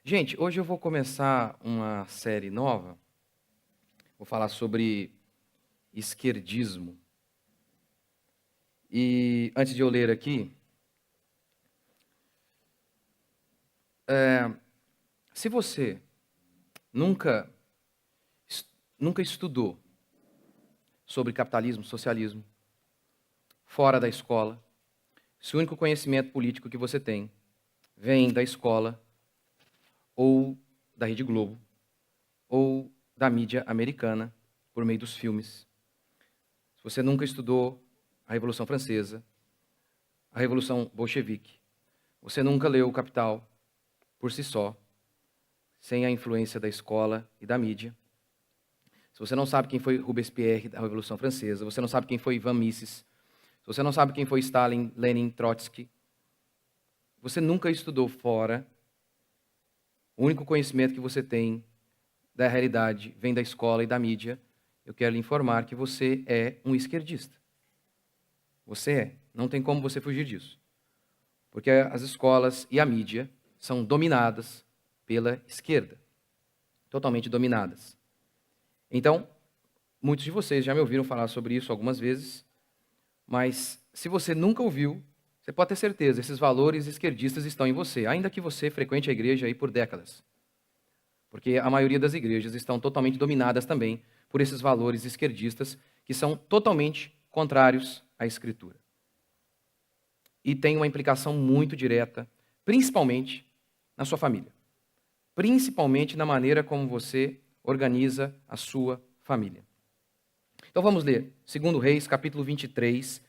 Gente, hoje eu vou começar uma série nova. Vou falar sobre esquerdismo. E antes de eu ler aqui, se você nunca, nunca estudou sobre capitalismo, socialismo, fora da escola, se o único conhecimento político que você tem vem da escola, ou da Rede Globo, ou da mídia americana, por meio dos filmes, se você nunca estudou a Revolução Francesa, a Revolução Bolchevique, você nunca leu o Capital por si só, sem a influência da escola e da mídia. Se você não sabe quem foi Robespierre da Revolução Francesa, você não sabe quem foi Ivan Mises, se você não sabe quem foi Stalin, Lenin, Trotsky, você nunca estudou fora. O único conhecimento que você tem da realidade vem da escola e da mídia. Eu quero lhe informar que você é um esquerdista. Você é. Não tem como você fugir disso. Porque as escolas e a mídia são dominadas pela esquerda. Totalmente dominadas. Então, muitos de vocês já me ouviram falar sobre isso algumas vezes, mas se você nunca ouviu, você pode ter certeza, esses valores esquerdistas estão em você, ainda que você frequente a igreja aí por décadas. Porque a maioria das igrejas estão totalmente dominadas também por esses valores esquerdistas que são totalmente contrários à Escritura. E tem uma implicação muito direta, principalmente na sua família. Principalmente na maneira como você organiza a sua família. Então vamos ler 2 Reis, capítulo 23,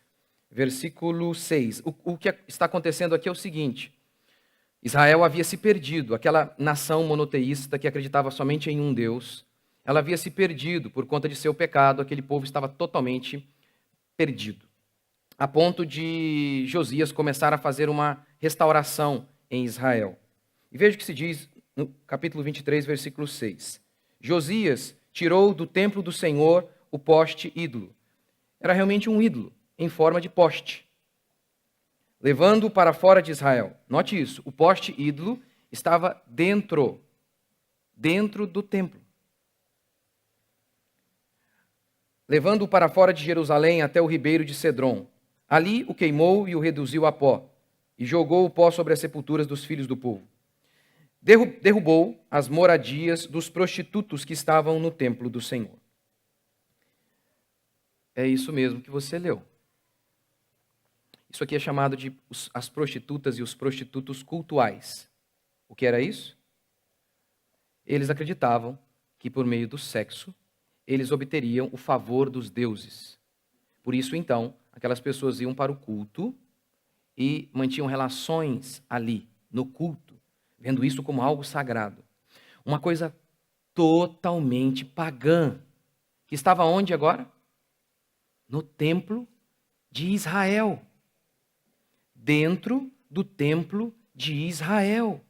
versículo 6. O que está acontecendo aqui é o seguinte: Israel havia se perdido, aquela nação monoteísta que acreditava somente em um Deus, ela havia se perdido por conta de seu pecado, aquele povo estava totalmente perdido, a ponto de Josias começar a fazer uma restauração em Israel. E veja o que se diz no capítulo 23, versículo 6. Josias tirou do templo do Senhor o poste ídolo. Era realmente um ídolo, em forma de poste. Levando-o para fora de Israel. Note isso, o poste ídolo estava dentro do templo. Levando-o para fora de Jerusalém até o ribeiro de Cedron. Ali o queimou e o reduziu a pó, e jogou o pó sobre as sepulturas dos filhos do povo. Derrubou as moradias dos prostitutos que estavam no templo do Senhor. É isso mesmo que você leu. Isso aqui é chamado de as prostitutas e os prostitutos cultuais. O que era isso? Eles acreditavam que por meio do sexo, eles obteriam o favor dos deuses. Por isso, então, aquelas pessoas iam para o culto e mantinham relações ali, no culto, vendo isso como algo sagrado. Uma coisa totalmente pagã, que estava onde agora? No templo de Israel. Dentro do templo de Israel.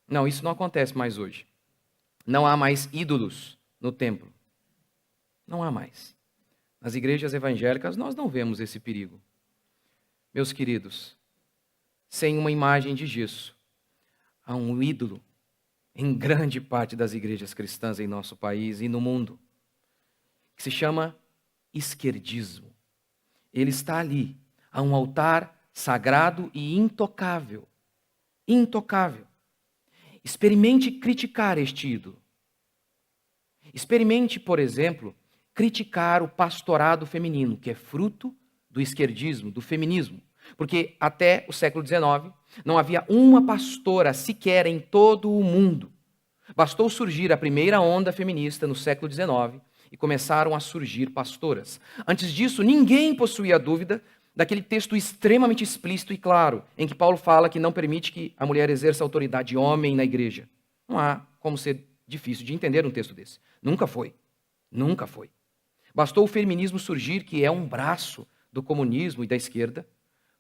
Não, isso não acontece mais hoje. Não há mais ídolos no templo. Não há mais. Nas igrejas evangélicas nós não vemos esse perigo. Meus queridos, sem uma imagem de gesso, há um ídolo em grande parte das igrejas cristãs em nosso país e no mundo, que se chama esquerdismo. Ele está ali, a um altar sagrado e intocável. Intocável. Experimente criticar este ídolo. Experimente, por exemplo, criticar o pastorado feminino, que é fruto do esquerdismo, do feminismo. Porque até o século XIX não havia uma pastora sequer em todo o mundo. Bastou surgir a primeira onda feminista no século XIX e começaram a surgir pastoras. Antes disso, ninguém possuía dúvida daquele texto extremamente explícito e claro, em que Paulo fala que não permite que a mulher exerça autoridade homem na igreja. Não há como ser difícil de entender um texto desse. Nunca foi. Nunca foi. Bastou o feminismo surgir, que é um braço do comunismo e da esquerda,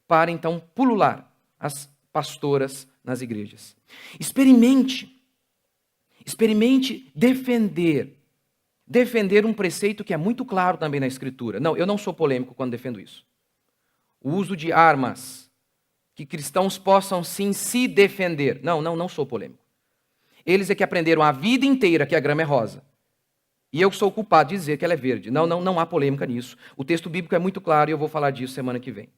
para então pulular as pastoras nas igrejas. Experimente defender um preceito que é muito claro também na Escritura. Não, eu não sou polêmico quando defendo isso. O uso de armas que cristãos possam sim se defender. Não sou polêmico. Eles é que aprenderam a vida inteira que a grama é rosa. E eu sou culpado de dizer que ela é verde. Não há polêmica nisso. O texto bíblico é muito claro e eu vou falar disso semana que vem.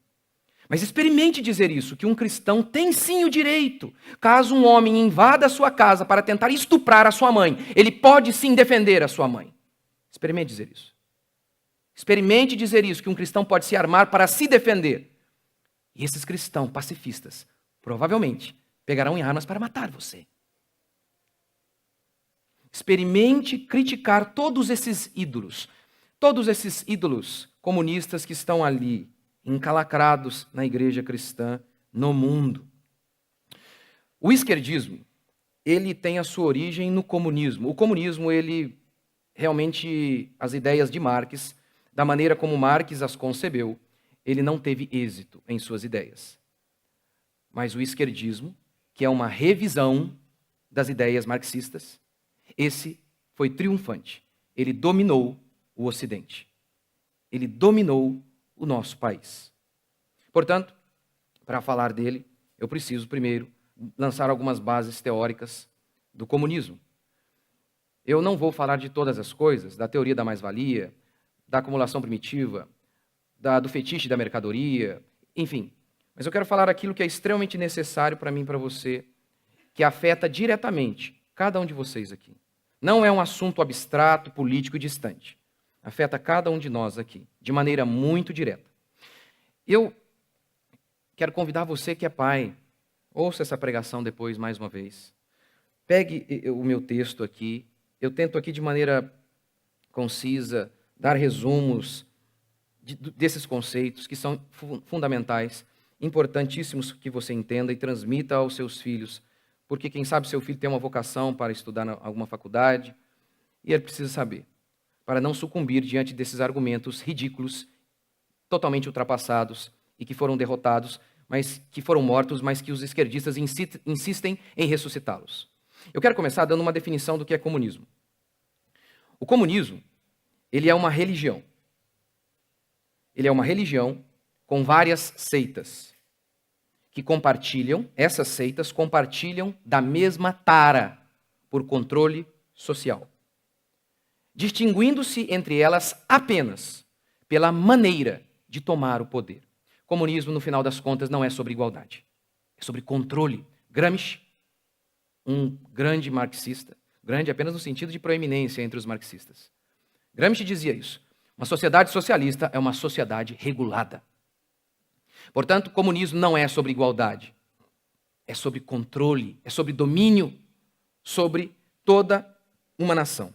Mas experimente dizer isso, que um cristão tem sim o direito. Caso um homem invada a sua casa para tentar estuprar a sua mãe, ele pode sim defender a sua mãe. Experimente dizer isso. Experimente dizer isso, que um cristão pode se armar para se defender. E esses cristãos pacifistas, provavelmente, pegarão em armas para matar você. Experimente criticar todos esses ídolos comunistas que estão ali, encalacrados na igreja cristã, no mundo. O esquerdismo, ele tem a sua origem no comunismo. O comunismo, ele realmente, as ideias de Marx, da maneira como Marx as concebeu, ele não teve êxito em suas ideias. Mas o esquerdismo, que é uma revisão das ideias marxistas, esse foi triunfante. Ele dominou o Ocidente. Ele dominou o nosso país. Portanto, para falar dele, eu preciso primeiro lançar algumas bases teóricas do comunismo. Eu não vou falar de todas as coisas, da teoria da mais-valia, da acumulação primitiva, do fetiche da mercadoria, enfim. Mas eu quero falar aquilo que é extremamente necessário para mim e para você, que afeta diretamente cada um de vocês aqui. Não é um assunto abstrato, político e distante. Afeta cada um de nós aqui, de maneira muito direta. Eu quero convidar você que é pai, ouça essa pregação depois mais uma vez. Pegue o meu texto aqui. Eu tento aqui de maneira concisa dar resumos desses conceitos que são fundamentais, importantíssimos que você entenda e transmita aos seus filhos, porque quem sabe seu filho tem uma vocação para estudar em alguma faculdade e ele precisa saber, para não sucumbir diante desses argumentos ridículos, totalmente ultrapassados e que foram derrotados, mas que foram mortos, mas que os esquerdistas insistem em ressuscitá-los. Eu quero começar dando uma definição do que é comunismo. O comunismo, ele é uma religião. Ele é uma religião com várias seitas que compartilham, essas seitas compartilham da mesma tara por controle social, distinguindo-se entre elas apenas pela maneira de tomar o poder. Comunismo, no final das contas, não é sobre igualdade, é sobre controle. Gramsci, um grande marxista, grande apenas no sentido de proeminência entre os marxistas. Gramsci dizia isso. Uma sociedade socialista é uma sociedade regulada. Portanto, o comunismo não é sobre igualdade, é sobre controle, é sobre domínio sobre toda uma nação.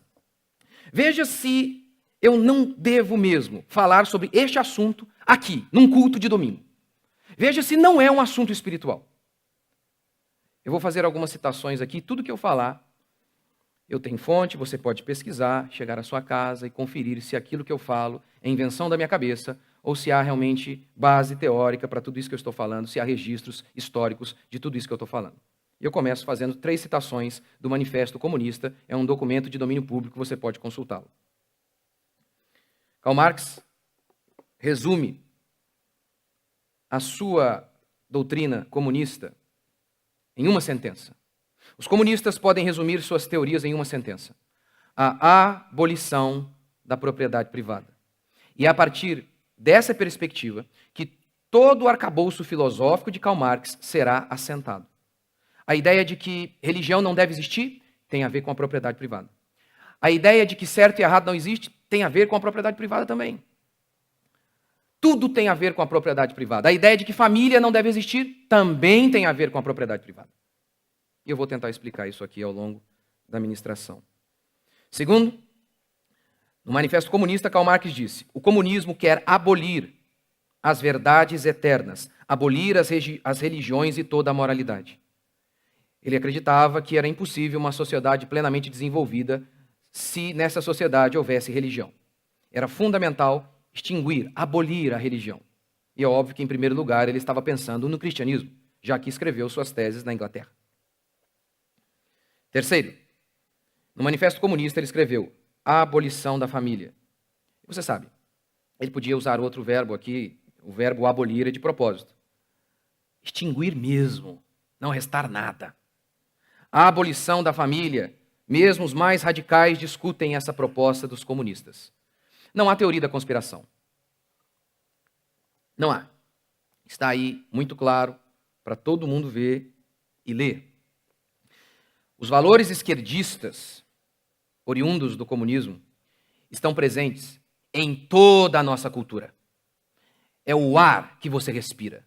Veja se eu não devo mesmo falar sobre este assunto aqui, num culto de domingo. Veja se não é um assunto espiritual. Eu vou fazer algumas citações aqui, tudo que eu falar, eu tenho fonte, você pode pesquisar, chegar à sua casa e conferir se aquilo que eu falo é invenção da minha cabeça ou se há realmente base teórica para tudo isso que eu estou falando, se há registros históricos de tudo isso que eu estou falando. E eu começo fazendo 3 citações do Manifesto Comunista, é um documento de domínio público, você pode consultá-lo. Karl Marx resume a sua doutrina comunista em uma sentença. Os comunistas podem resumir suas teorias em uma sentença: a abolição da propriedade privada. E é a partir dessa perspectiva que todo o arcabouço filosófico de Karl Marx será assentado. A ideia de que religião não deve existir tem a ver com a propriedade privada. A ideia de que certo e errado não existe tem a ver com a propriedade privada também. Tudo tem a ver com a propriedade privada. A ideia de que família não deve existir também tem a ver com a propriedade privada. E eu vou tentar explicar isso aqui ao longo da ministração. Segundo, no Manifesto Comunista, Karl Marx disse: o comunismo quer abolir as verdades eternas, abolir as religiões e toda a moralidade. Ele acreditava que era impossível uma sociedade plenamente desenvolvida se nessa sociedade houvesse religião. Era fundamental extinguir, abolir a religião. E é óbvio que, em primeiro lugar, ele estava pensando no cristianismo, já que escreveu suas teses na Inglaterra. Terceiro, no Manifesto Comunista ele escreveu a abolição da família. Você sabe, ele podia usar outro verbo aqui, o verbo abolir é de propósito. extinguir mesmo, não restar nada. A abolição da família, mesmo os mais radicais discutem essa proposta dos comunistas. Não há teoria da conspiração. Não há. Está aí muito claro para todo mundo ver e ler. Os valores esquerdistas, oriundos do comunismo, estão presentes em toda a nossa cultura. É o ar que você respira.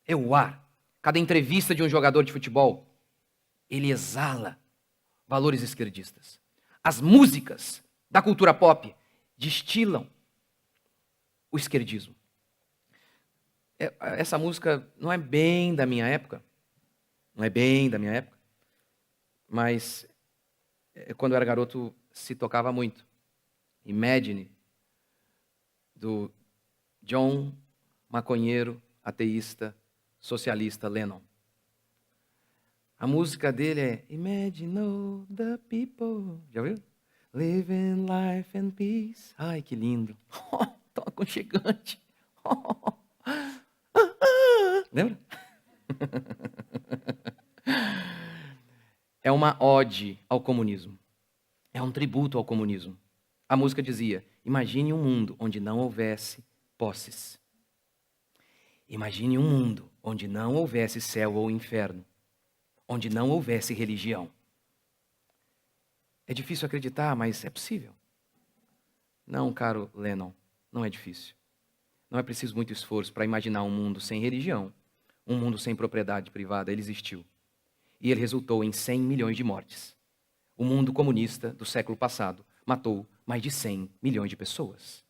É o ar. Cada entrevista de um jogador de futebol, ele exala valores esquerdistas. As músicas da cultura pop destilam o esquerdismo. Essa música não é bem da minha época, mas quando eu era garoto se tocava muito. Imagine, do John, maconheiro, ateísta, socialista Lennon. A música dele é Imagine all the people. Já viu? Living life in peace. Ai, que lindo. Tão aconchegante. Lembra? É uma ode ao comunismo. É um tributo ao comunismo. A música dizia, imagine um mundo onde não houvesse posses. Imagine um mundo onde não houvesse céu ou inferno. Onde não houvesse religião. É difícil acreditar, mas é possível. Não, caro Lennon, não é difícil. Não é preciso muito esforço para imaginar um mundo sem religião, um mundo sem propriedade privada. Ele existiu. E ele resultou em 100 milhões de mortes. O mundo comunista do século passado matou mais de 100 milhões de pessoas.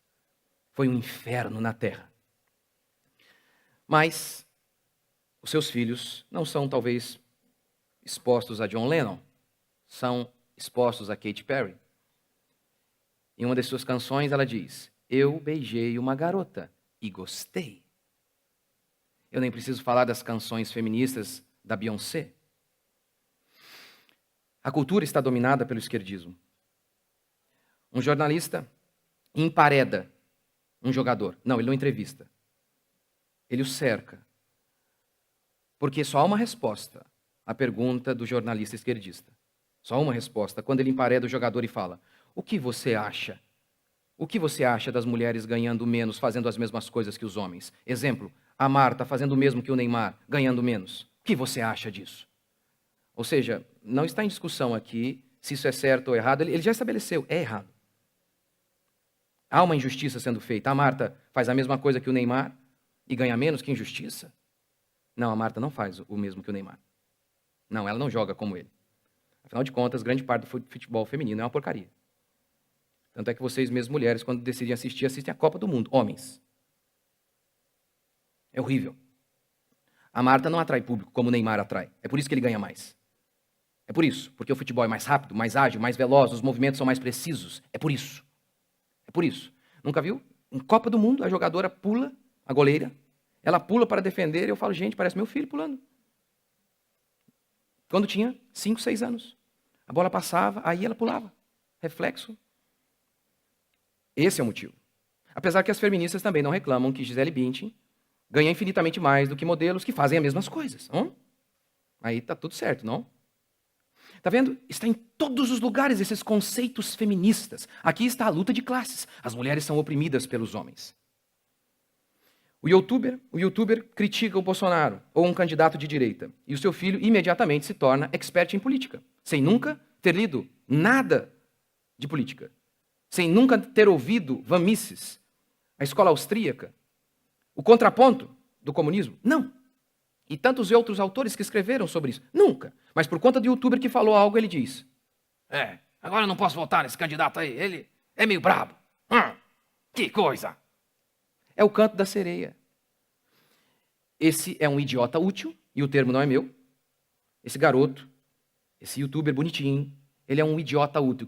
Foi um inferno na Terra. Mas os seus filhos não são, talvez, expostos a John Lennon. São expostos a Katy Perry. Em uma das suas canções ela diz, eu beijei uma garota e gostei. Eu nem preciso falar das canções feministas da Beyoncé. A cultura está dominada pelo esquerdismo. Um jornalista empareda um jogador. Não, ele não entrevista. Ele o cerca. Porque só há uma resposta à pergunta do jornalista esquerdista. Só uma resposta. Quando ele empareda o jogador e fala, o que você acha? O que você acha das mulheres ganhando menos, fazendo as mesmas coisas que os homens? Exemplo, a Marta fazendo o mesmo que o Neymar, ganhando menos. O que você acha disso? Ou seja, não está em discussão aqui se isso é certo ou errado. Ele já estabeleceu, é errado. Há uma injustiça sendo feita. A Marta faz a mesma coisa que o Neymar e ganha menos, que injustiça? Não, a Marta não faz o mesmo que o Neymar. Não, ela não joga como ele. Afinal de contas, grande parte do futebol feminino é uma porcaria. Tanto é que vocês mesmas mulheres, quando decidem assistir, assistem a Copa do Mundo. Homens. É horrível. A Marta não atrai público como o Neymar atrai. É por isso que ele ganha mais. É por isso. Porque o futebol é mais rápido, mais ágil, mais veloz, os movimentos são mais precisos. É por isso. É por isso. Nunca viu? Em Copa do Mundo, a jogadora pula, a goleira, ela pula para defender e eu falo, gente, parece meu filho pulando. Quando tinha 5, 6 anos. A bola passava, aí ela pulava. Reflexo. Esse é o motivo. Apesar que as feministas também não reclamam que Gisele Bündchen ganha infinitamente mais do que modelos que fazem as mesmas coisas. Aí tá tudo certo, não? Tá vendo? Está em todos os lugares esses conceitos feministas. Aqui está a luta de classes. As mulheres são oprimidas pelos homens. O youtuber critica o Bolsonaro ou um candidato de direita. E o seu filho imediatamente se torna expert em política. Sem nunca ter lido nada de política. Sem nunca ter ouvido Van Mises, a escola austríaca, o contraponto do comunismo. Não. E tantos outros autores que escreveram sobre isso. Nunca. Mas por conta do youtuber que falou algo, ele diz, agora eu não posso votar nesse candidato aí, ele é meio brabo. Que coisa. É o canto da sereia. Esse é um idiota útil, e o termo não é meu. Esse garoto, esse youtuber bonitinho, ele é um idiota útil,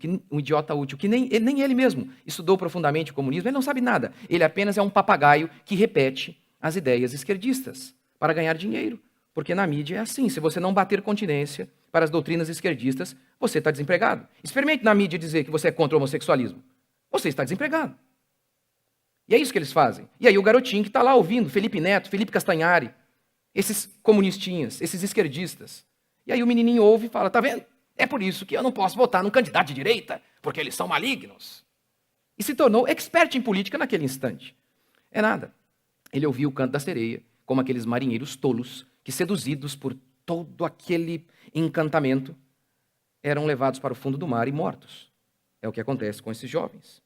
que nem ele mesmo estudou profundamente o comunismo, ele não sabe nada. Ele apenas é um papagaio que repete as ideias esquerdistas para ganhar dinheiro. Porque na mídia é assim, se você não bater continência para as doutrinas esquerdistas, você está desempregado. Experimente na mídia dizer que você é contra o homossexualismo. Você está desempregado. E é isso que eles fazem. E aí o garotinho que está lá ouvindo, Felipe Neto, Felipe Castanhari, esses comunistinhas, esses esquerdistas. E aí o menininho ouve e fala, tá vendo? É por isso que eu não posso votar num candidato de direita, porque eles são malignos. E se tornou expert em política naquele instante. É nada. Ele ouviu o canto da sereia, como aqueles marinheiros tolos que, seduzidos por todo aquele encantamento, eram levados para o fundo do mar e mortos. É o que acontece com esses jovens.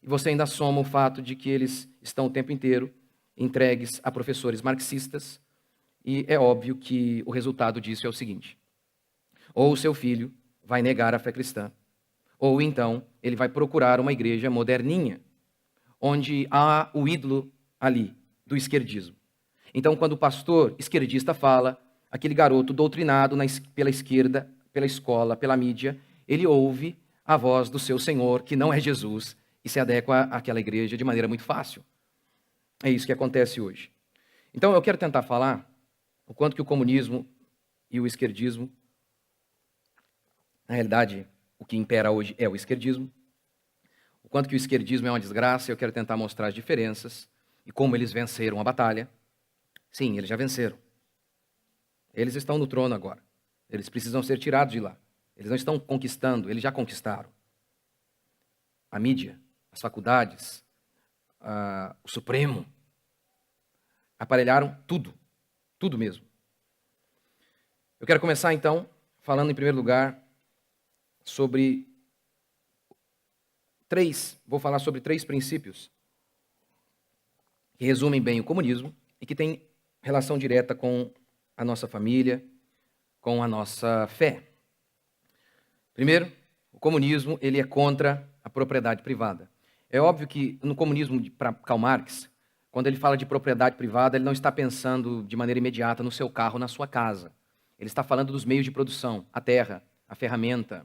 E você ainda soma o fato de que eles estão o tempo inteiro entregues a professores marxistas, e é óbvio que o resultado disso é o seguinte: ou o seu filho vai negar a fé cristã, ou então ele vai procurar uma igreja moderninha, onde há o ídolo ali do esquerdismo. Então, quando o pastor esquerdista fala, aquele garoto doutrinado pela esquerda, pela escola, pela mídia, ele ouve a voz do seu Senhor, que não é Jesus, e se adequa àquela igreja de maneira muito fácil. É isso que acontece hoje. Então, eu quero tentar falar o quanto que o comunismo e o esquerdismo, na realidade, o que impera hoje é o esquerdismo, o quanto que o esquerdismo é uma desgraça. Eu quero tentar mostrar as diferenças e como eles venceram a batalha. Sim, eles já venceram. Eles estão no trono agora. Eles precisam ser tirados de lá. Eles não estão conquistando, eles já conquistaram. A mídia, as faculdades, o Supremo, aparelharam tudo. Tudo mesmo. Eu quero começar, então, falando em primeiro lugar sobre vou falar sobre 3 princípios que resumem bem o comunismo e que têm relação direta com a nossa família, com a nossa fé. Primeiro, o comunismo ele é contra a propriedade privada. É óbvio que no comunismo para Karl Marx, quando ele fala de propriedade privada, ele não está pensando de maneira imediata no seu carro, na sua casa. Ele está falando dos meios de produção, a terra, a ferramenta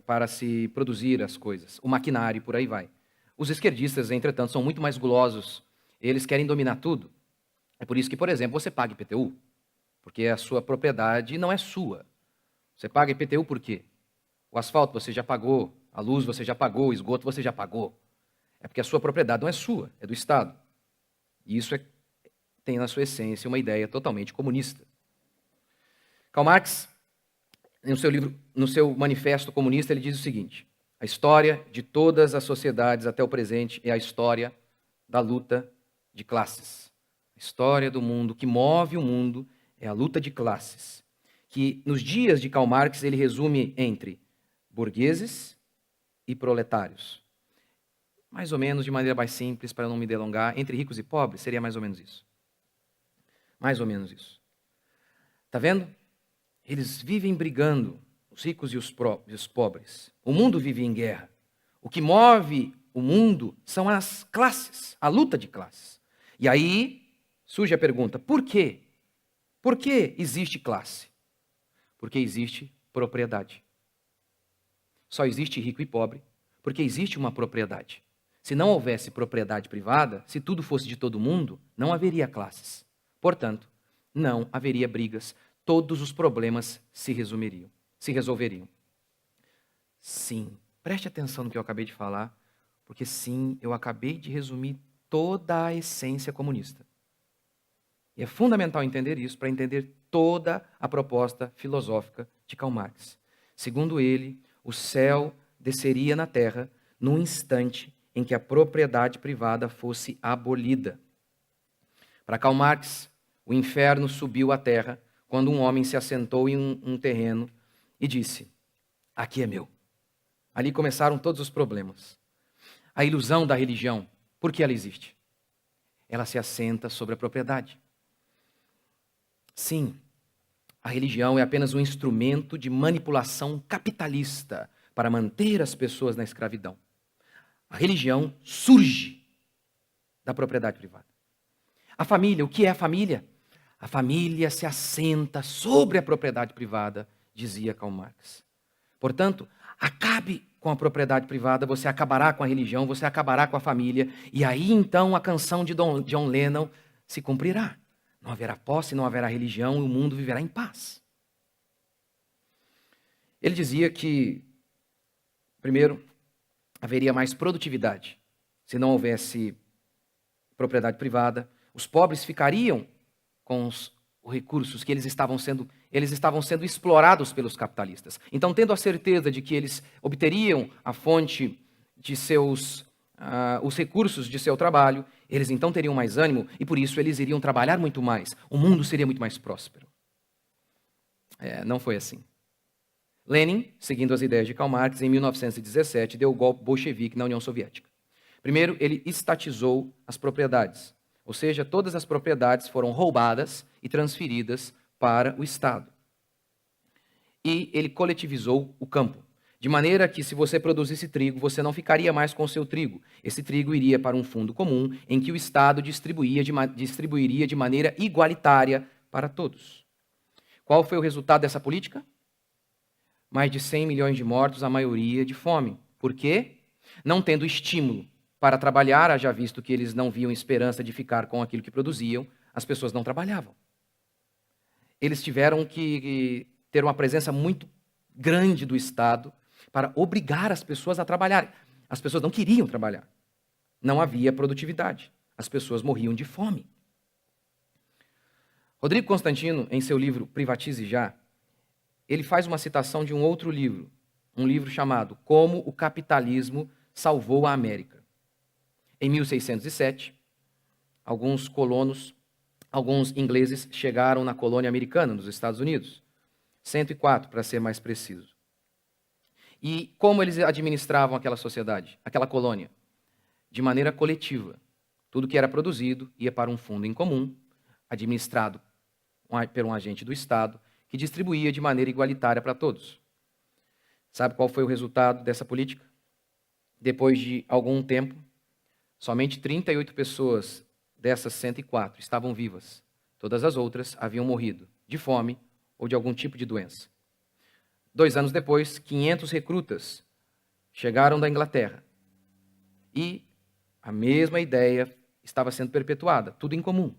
para se produzir as coisas, o maquinário e por aí vai. Os esquerdistas, entretanto, são muito mais gulosos. Eles querem dominar tudo. É por isso que, por exemplo, você paga IPTU, porque a sua propriedade não é sua. Você paga IPTU por quê? O asfalto você já pagou, a luz você já pagou, o esgoto você já pagou. É porque a sua propriedade não é sua, é do Estado. E isso tem na sua essência uma ideia totalmente comunista. Karl Marx, no seu manifesto comunista, ele diz o seguinte: a história de todas as sociedades até o presente é a história da luta de classes. A história do mundo, que move o mundo, é a luta de classes. Que nos dias de Karl Marx ele resume entre burgueses e proletários. Mais ou menos, de maneira mais simples, para não me delongar, entre ricos e pobres, seria mais ou menos isso. Mais ou menos isso. Está vendo? Eles vivem brigando, os ricos e os pobres. O mundo vive em guerra. O que move o mundo são as classes, a luta de classes. E aí surge a pergunta: por quê? Por que existe classe? Porque existe propriedade. Só existe rico e pobre porque existe uma propriedade. Se não houvesse propriedade privada, se tudo fosse de todo mundo, não haveria classes. Portanto, não haveria brigas. Todos os problemas se resolveriam. Sim, preste atenção no que eu acabei de falar, porque sim, eu acabei de resumir toda a essência comunista. E é fundamental entender isso para entender toda a proposta filosófica de Karl Marx. Segundo ele, o céu desceria na terra num instante em que a propriedade privada fosse abolida. Para Karl Marx, o inferno subiu à terra quando um homem se assentou em um terreno e disse: aqui é meu. Ali começaram todos os problemas. A ilusão da religião, por que ela existe? Ela se assenta sobre a propriedade. Sim, a religião é apenas um instrumento de manipulação capitalista para manter as pessoas na escravidão. A religião surge da propriedade privada. A família, o que é a família? A família se assenta sobre a propriedade privada, dizia Karl Marx. Portanto, acabe com a propriedade privada, você acabará com a religião, você acabará com a família, e aí então a canção de John Lennon se cumprirá. Não haverá posse, não haverá religião, e o mundo viverá em paz. Ele dizia que, primeiro, haveria mais produtividade se não houvesse propriedade privada. Os pobres ficariam com os recursos que eles estavam sendo explorados pelos capitalistas. Então, tendo a certeza de que eles obteriam a fonte de os recursos de seu trabalho, eles então teriam mais ânimo e por isso eles iriam trabalhar muito mais. O mundo seria muito mais próspero. Não foi assim. Lenin, seguindo as ideias de Karl Marx, em 1917, deu o golpe bolchevique na União Soviética. Primeiro, ele estatizou as propriedades, ou seja, todas as propriedades foram roubadas e transferidas para o Estado. E ele coletivizou o campo, de maneira que se você produzisse trigo, você não ficaria mais com o seu trigo. Esse trigo iria para um fundo comum, em que o Estado distribuiria de maneira igualitária para todos. Qual foi o resultado dessa política? Mais de 100 milhões de mortos, a maioria de fome. Por quê? Não tendo estímulo para trabalhar, haja visto que eles não viam esperança de ficar com aquilo que produziam, as pessoas não trabalhavam. Eles tiveram que ter uma presença muito grande do Estado para obrigar as pessoas a trabalhar. As pessoas não queriam trabalhar. Não havia produtividade. As pessoas morriam de fome. Rodrigo Constantino, em seu livro Privatize Já, ele faz uma citação de um outro livro, um livro chamado Como o Capitalismo Salvou a América. Em 1607, alguns ingleses chegaram na colônia americana, nos Estados Unidos. 104, para ser mais preciso. E como eles administravam aquela sociedade, aquela colônia? De maneira coletiva. Tudo que era produzido ia para um fundo em comum, administrado por um agente do Estado, que distribuía de maneira igualitária para todos. Sabe qual foi o resultado dessa política? Depois de algum tempo, somente 38 pessoas dessas 104 estavam vivas. Todas as outras haviam morrido de fome ou de algum tipo de doença. 2 anos depois, 500 recrutas chegaram da Inglaterra. E a mesma ideia estava sendo perpetuada, tudo em comum.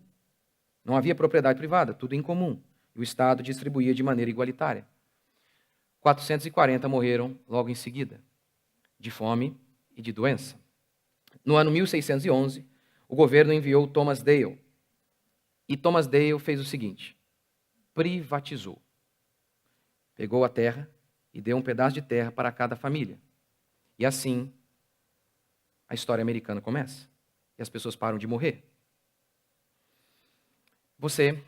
Não havia propriedade privada, tudo em comum. E o Estado distribuía de maneira igualitária. 440 morreram logo em seguida, de fome e de doença. No ano 1611, o governo enviou Thomas Dale. E Thomas Dale fez o seguinte: privatizou. Pegou a terra e deu um pedaço de terra para cada família. E assim, a história americana começa. E as pessoas param de morrer. Você,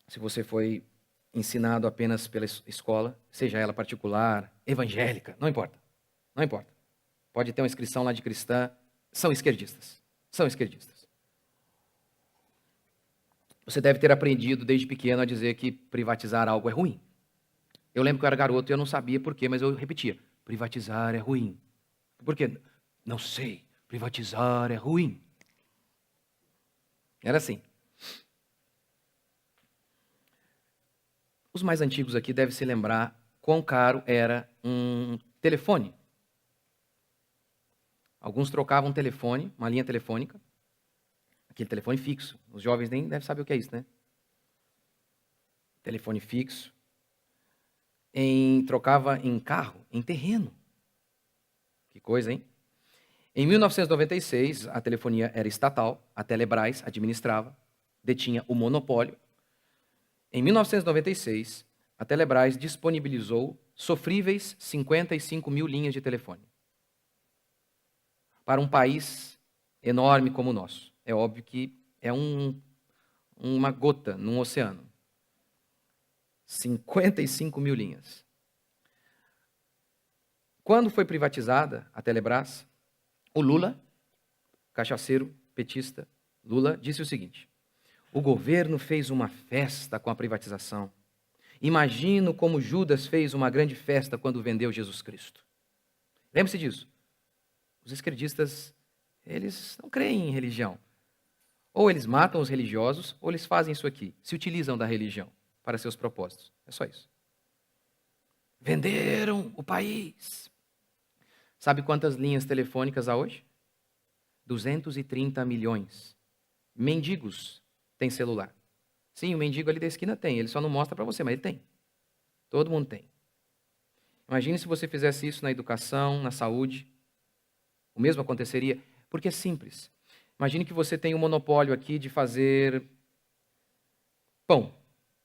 se você foi ensinado apenas pela escola, seja ela particular, evangélica, não importa. Não importa. Pode ter uma inscrição lá de cristã, são esquerdistas. São esquerdistas. Você deve ter aprendido desde pequeno a dizer que privatizar algo é ruim. Eu lembro que eu era garoto e eu não sabia por quê, mas eu repetia: privatizar é ruim. Por quê? Não sei. Privatizar é ruim. Era assim. Os mais antigos aqui devem se lembrar quão caro era um telefone. Alguns trocavam telefone, uma linha telefônica, aquele telefone fixo. Os jovens nem devem saber o que é isso, né? Telefone fixo. Trocava em carro, em terreno. Que coisa, hein? Em 1996, a telefonia era estatal, a Telebrás administrava, detinha o monopólio. Em 1996, a Telebrás disponibilizou sofríveis 55 mil linhas de telefone. Para um país enorme como o nosso. É óbvio que é uma gota num oceano. 55 mil linhas. Quando foi privatizada a Telebrás, o Lula, cachaceiro, petista, Lula, disse o seguinte: o governo fez uma festa com a privatização. Imagino como Judas fez uma grande festa quando vendeu Jesus Cristo. Lembre-se disso. Os esquerdistas, eles não creem em religião. Ou eles matam os religiosos, ou eles fazem isso aqui, se utilizam da religião para seus propósitos. É só isso. Venderam o país. Sabe quantas linhas telefônicas há hoje? 230 milhões. Mendigos têm celular. Sim, o mendigo ali da esquina tem, ele só não mostra para você, mas ele tem. Todo mundo tem. Imagine se você fizesse isso na educação, na saúde. O mesmo aconteceria, porque é simples. Imagine que você tem um monopólio aqui de fazer Pão.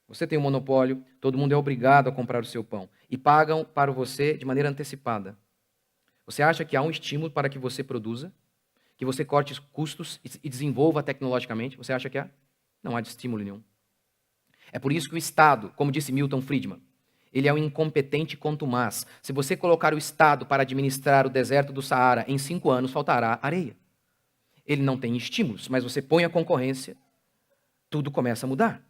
Você tem um monopólio, todo mundo é obrigado a comprar o seu pão. E pagam para você de maneira antecipada. Você acha que há um estímulo para que você produza? Que você corte os custos e desenvolva tecnologicamente? Você acha que há? Não há de estímulo nenhum. É por isso que o Estado, como disse Milton Friedman, ele é um incompetente contumaz. Se você colocar o Estado para administrar o deserto do Saara, em 5 anos faltará areia. Ele não tem estímulos, mas você põe a concorrência, tudo começa a mudar.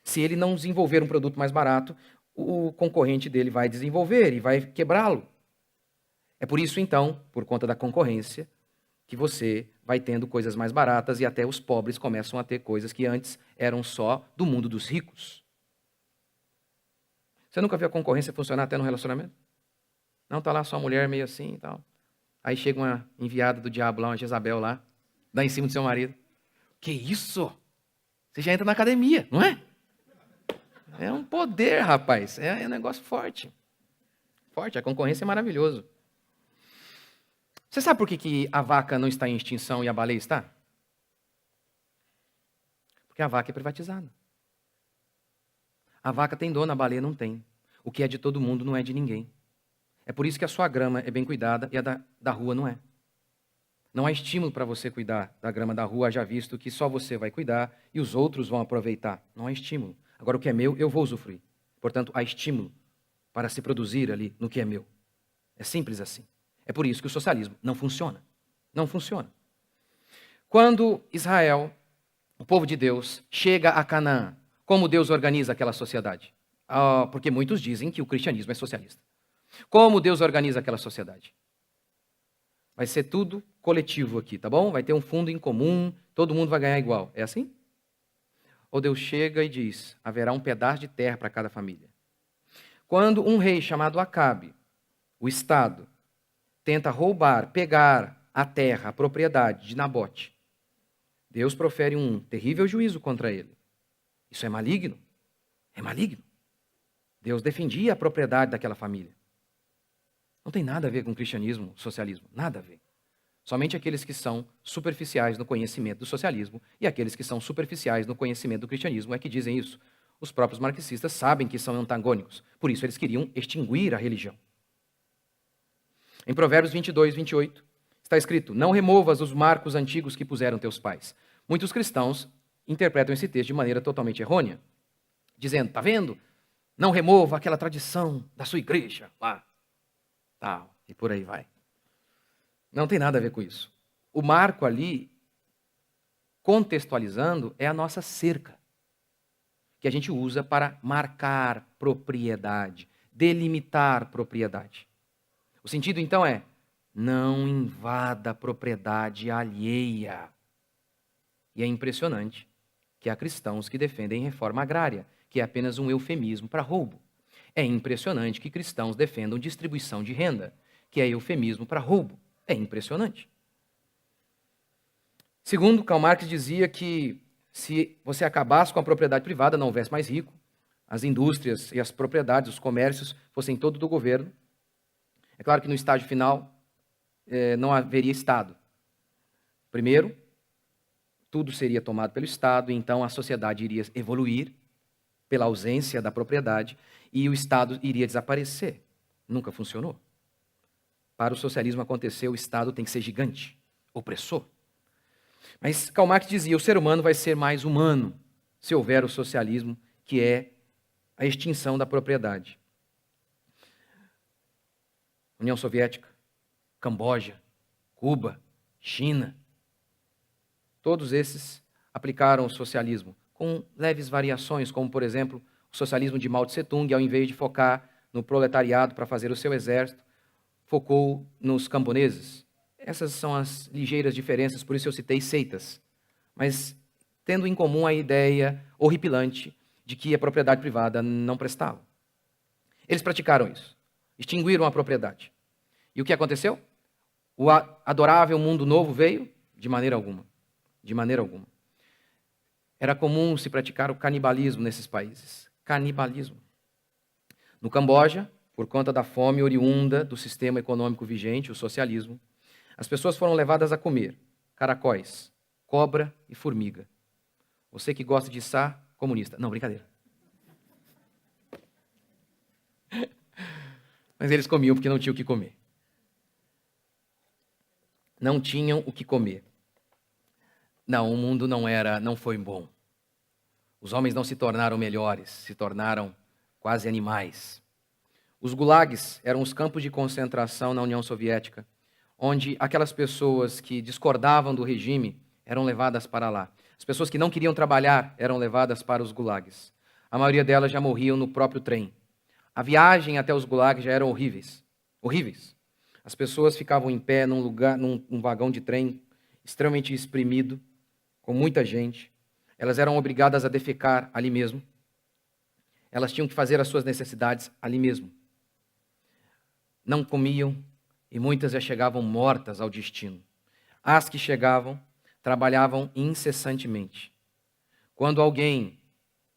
Se ele não desenvolver um produto mais barato, o concorrente dele vai desenvolver e vai quebrá-lo. É por isso, então, por conta da concorrência, que você vai tendo coisas mais baratas e até os pobres começam a ter coisas que antes eram só do mundo dos ricos. Você nunca viu a concorrência funcionar até no relacionamento? Não, tá lá sua mulher meio assim e tal. Aí chega uma enviada do diabo lá, uma Jezabel lá, dá em cima do seu marido. Que isso? Você já entra na academia, não é? É um poder, rapaz. É um negócio forte. Forte, a concorrência é maravilhoso. Você sabe por que a vaca não está em extinção e a baleia está? Porque a vaca é privatizada. A vaca tem dono, a baleia não tem. O que é de todo mundo não é de ninguém. É por isso que a sua grama é bem cuidada e a da rua não é. Não há estímulo para você cuidar da grama da rua, já visto que só você vai cuidar e os outros vão aproveitar. Não há estímulo. Agora, o que é meu, eu vou usufruir. Portanto, há estímulo para se produzir ali no que é meu. É simples assim. É por isso que o socialismo não funciona. Não funciona. Quando Israel, o povo de Deus, chega a Canaã, como Deus organiza aquela sociedade? Porque muitos dizem que o cristianismo é socialista. Como Deus organiza aquela sociedade? Vai ser tudo coletivo aqui, tá bom? Vai ter um fundo em comum, todo mundo vai ganhar igual. É assim? Ou Deus chega e diz, haverá um pedaço de terra para cada família. Quando um rei chamado Acabe, o Estado, tenta roubar, pegar a terra, a propriedade de Nabote, Deus profere um terrível juízo contra ele. Isso é maligno? É maligno. Deus defendia a propriedade daquela família. Não tem nada a ver com cristianismo, socialismo, nada a ver. Somente aqueles que são superficiais no conhecimento do socialismo e aqueles que são superficiais no conhecimento do cristianismo é que dizem isso. Os próprios marxistas sabem que são antagônicos, por isso eles queriam extinguir a religião. Em Provérbios 22, 28, está escrito, não removas os marcos antigos que puseram teus pais. Muitos cristãos interpretam esse texto de maneira totalmente errônea, dizendo, tá vendo? Não remova aquela tradição da sua igreja lá, tal, e por aí vai. Não tem nada a ver com isso. O marco ali, contextualizando, é a nossa cerca, que a gente usa para marcar propriedade, delimitar propriedade. O sentido, então, é não invada a propriedade alheia. E é impressionante que há cristãos que defendem reforma agrária, que é apenas um eufemismo para roubo. É impressionante que cristãos defendam distribuição de renda, que é eufemismo para roubo. É impressionante. Segundo, Karl Marx dizia que se você acabasse com a propriedade privada, não houvesse mais rico, as indústrias e as propriedades, os comércios fossem todo do governo. É claro que no estágio final não haveria Estado. Primeiro, tudo seria tomado pelo Estado, e então a sociedade iria evoluir pela ausência da propriedade e o Estado iria desaparecer. Nunca funcionou. Para o socialismo acontecer, o Estado tem que ser gigante, opressor. Mas Karl Marx dizia, o ser humano vai ser mais humano se houver o socialismo, que é a extinção da propriedade. União Soviética, Camboja, Cuba, China, todos esses aplicaram o socialismo, com leves variações, como, por exemplo, o socialismo de Mao Tse-tung, ao invés de focar no proletariado para fazer o seu exército, focou nos camponeses. Essas são as ligeiras diferenças, por isso eu citei seitas. Mas tendo em comum a ideia horripilante de que a propriedade privada não prestava. Eles praticaram isso. Extinguiram a propriedade. E o que aconteceu? O adorável mundo novo veio? De maneira alguma. De maneira alguma. Era comum se praticar o canibalismo nesses países. Canibalismo. No Camboja, por conta da fome oriunda do sistema econômico vigente, o socialismo, as pessoas foram levadas a comer caracóis, cobra e formiga. Você que gosta de içá, comunista. Não, brincadeira. Mas eles comiam porque não tinham o que comer. Não tinham o que comer. Não, o mundo não foi bom. Os homens não se tornaram melhores, se tornaram quase animais. Os gulags eram os campos de concentração na União Soviética, onde aquelas pessoas que discordavam do regime eram levadas para lá. As pessoas que não queriam trabalhar eram levadas para os gulags. A maioria delas já morriam no próprio trem. A viagem até os gulags já eram horríveis. Horríveis. As pessoas ficavam em pé num vagão de trem extremamente exprimido, com muita gente. Elas eram obrigadas a defecar ali mesmo. Elas tinham que fazer as suas necessidades ali mesmo. Não comiam e muitas já chegavam mortas ao destino. As que chegavam, trabalhavam incessantemente. Quando alguém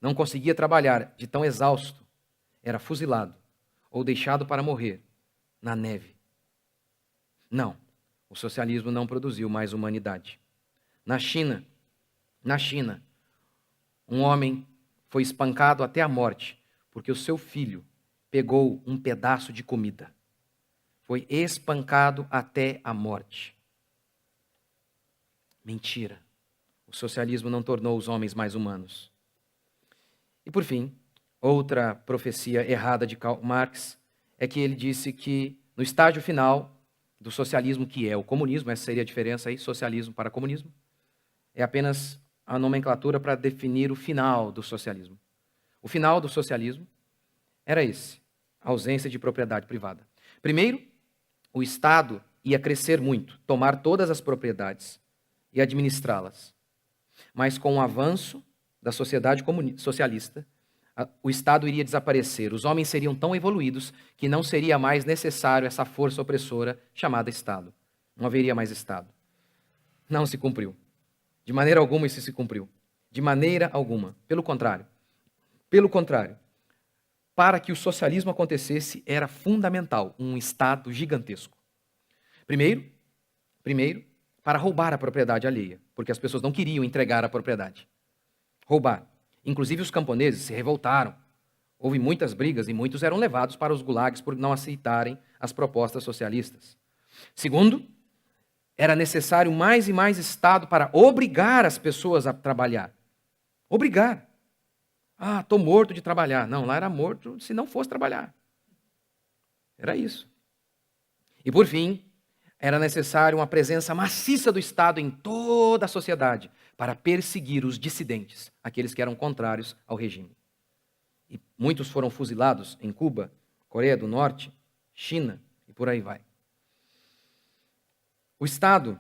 não conseguia trabalhar de tão exausto, era fuzilado ou deixado para morrer na neve. Não, o socialismo não produziu mais humanidade. Na China, um homem foi espancado até a morte porque o seu filho pegou um pedaço de comida. Foi espancado até a morte. Mentira. O socialismo não tornou os homens mais humanos. E por fim, outra profecia errada de Karl Marx é que ele disse que no estágio final do socialismo, que é o comunismo, essa seria a diferença aí, socialismo para comunismo, é apenas a nomenclatura para definir o final do socialismo. O final do socialismo era esse, a ausência de propriedade privada. Primeiro, o Estado ia crescer muito, tomar todas as propriedades e administrá-las. Mas com o avanço da sociedade socialista, o Estado iria desaparecer. Os homens seriam tão evoluídos que não seria mais necessário essa força opressora chamada Estado. Não haveria mais Estado. Não se cumpriu. De maneira alguma isso se cumpriu. De maneira alguma. Pelo contrário. Pelo contrário. Para que o socialismo acontecesse, era fundamental um Estado gigantesco. Primeiro, para roubar a propriedade alheia, porque as pessoas não queriam entregar a propriedade. Roubar. Inclusive os camponeses se revoltaram. Houve muitas brigas e muitos eram levados para os gulags por não aceitarem as propostas socialistas. Segundo, era necessário mais e mais Estado para obrigar as pessoas a trabalhar. Obrigar. Ah, estou morto de trabalhar. Não, lá era morto se não fosse trabalhar. Era isso. E por fim, era necessário uma presença maciça do Estado em toda a sociedade para perseguir os dissidentes, aqueles que eram contrários ao regime. E muitos foram fuzilados em Cuba, Coreia do Norte, China e por aí vai. O Estado,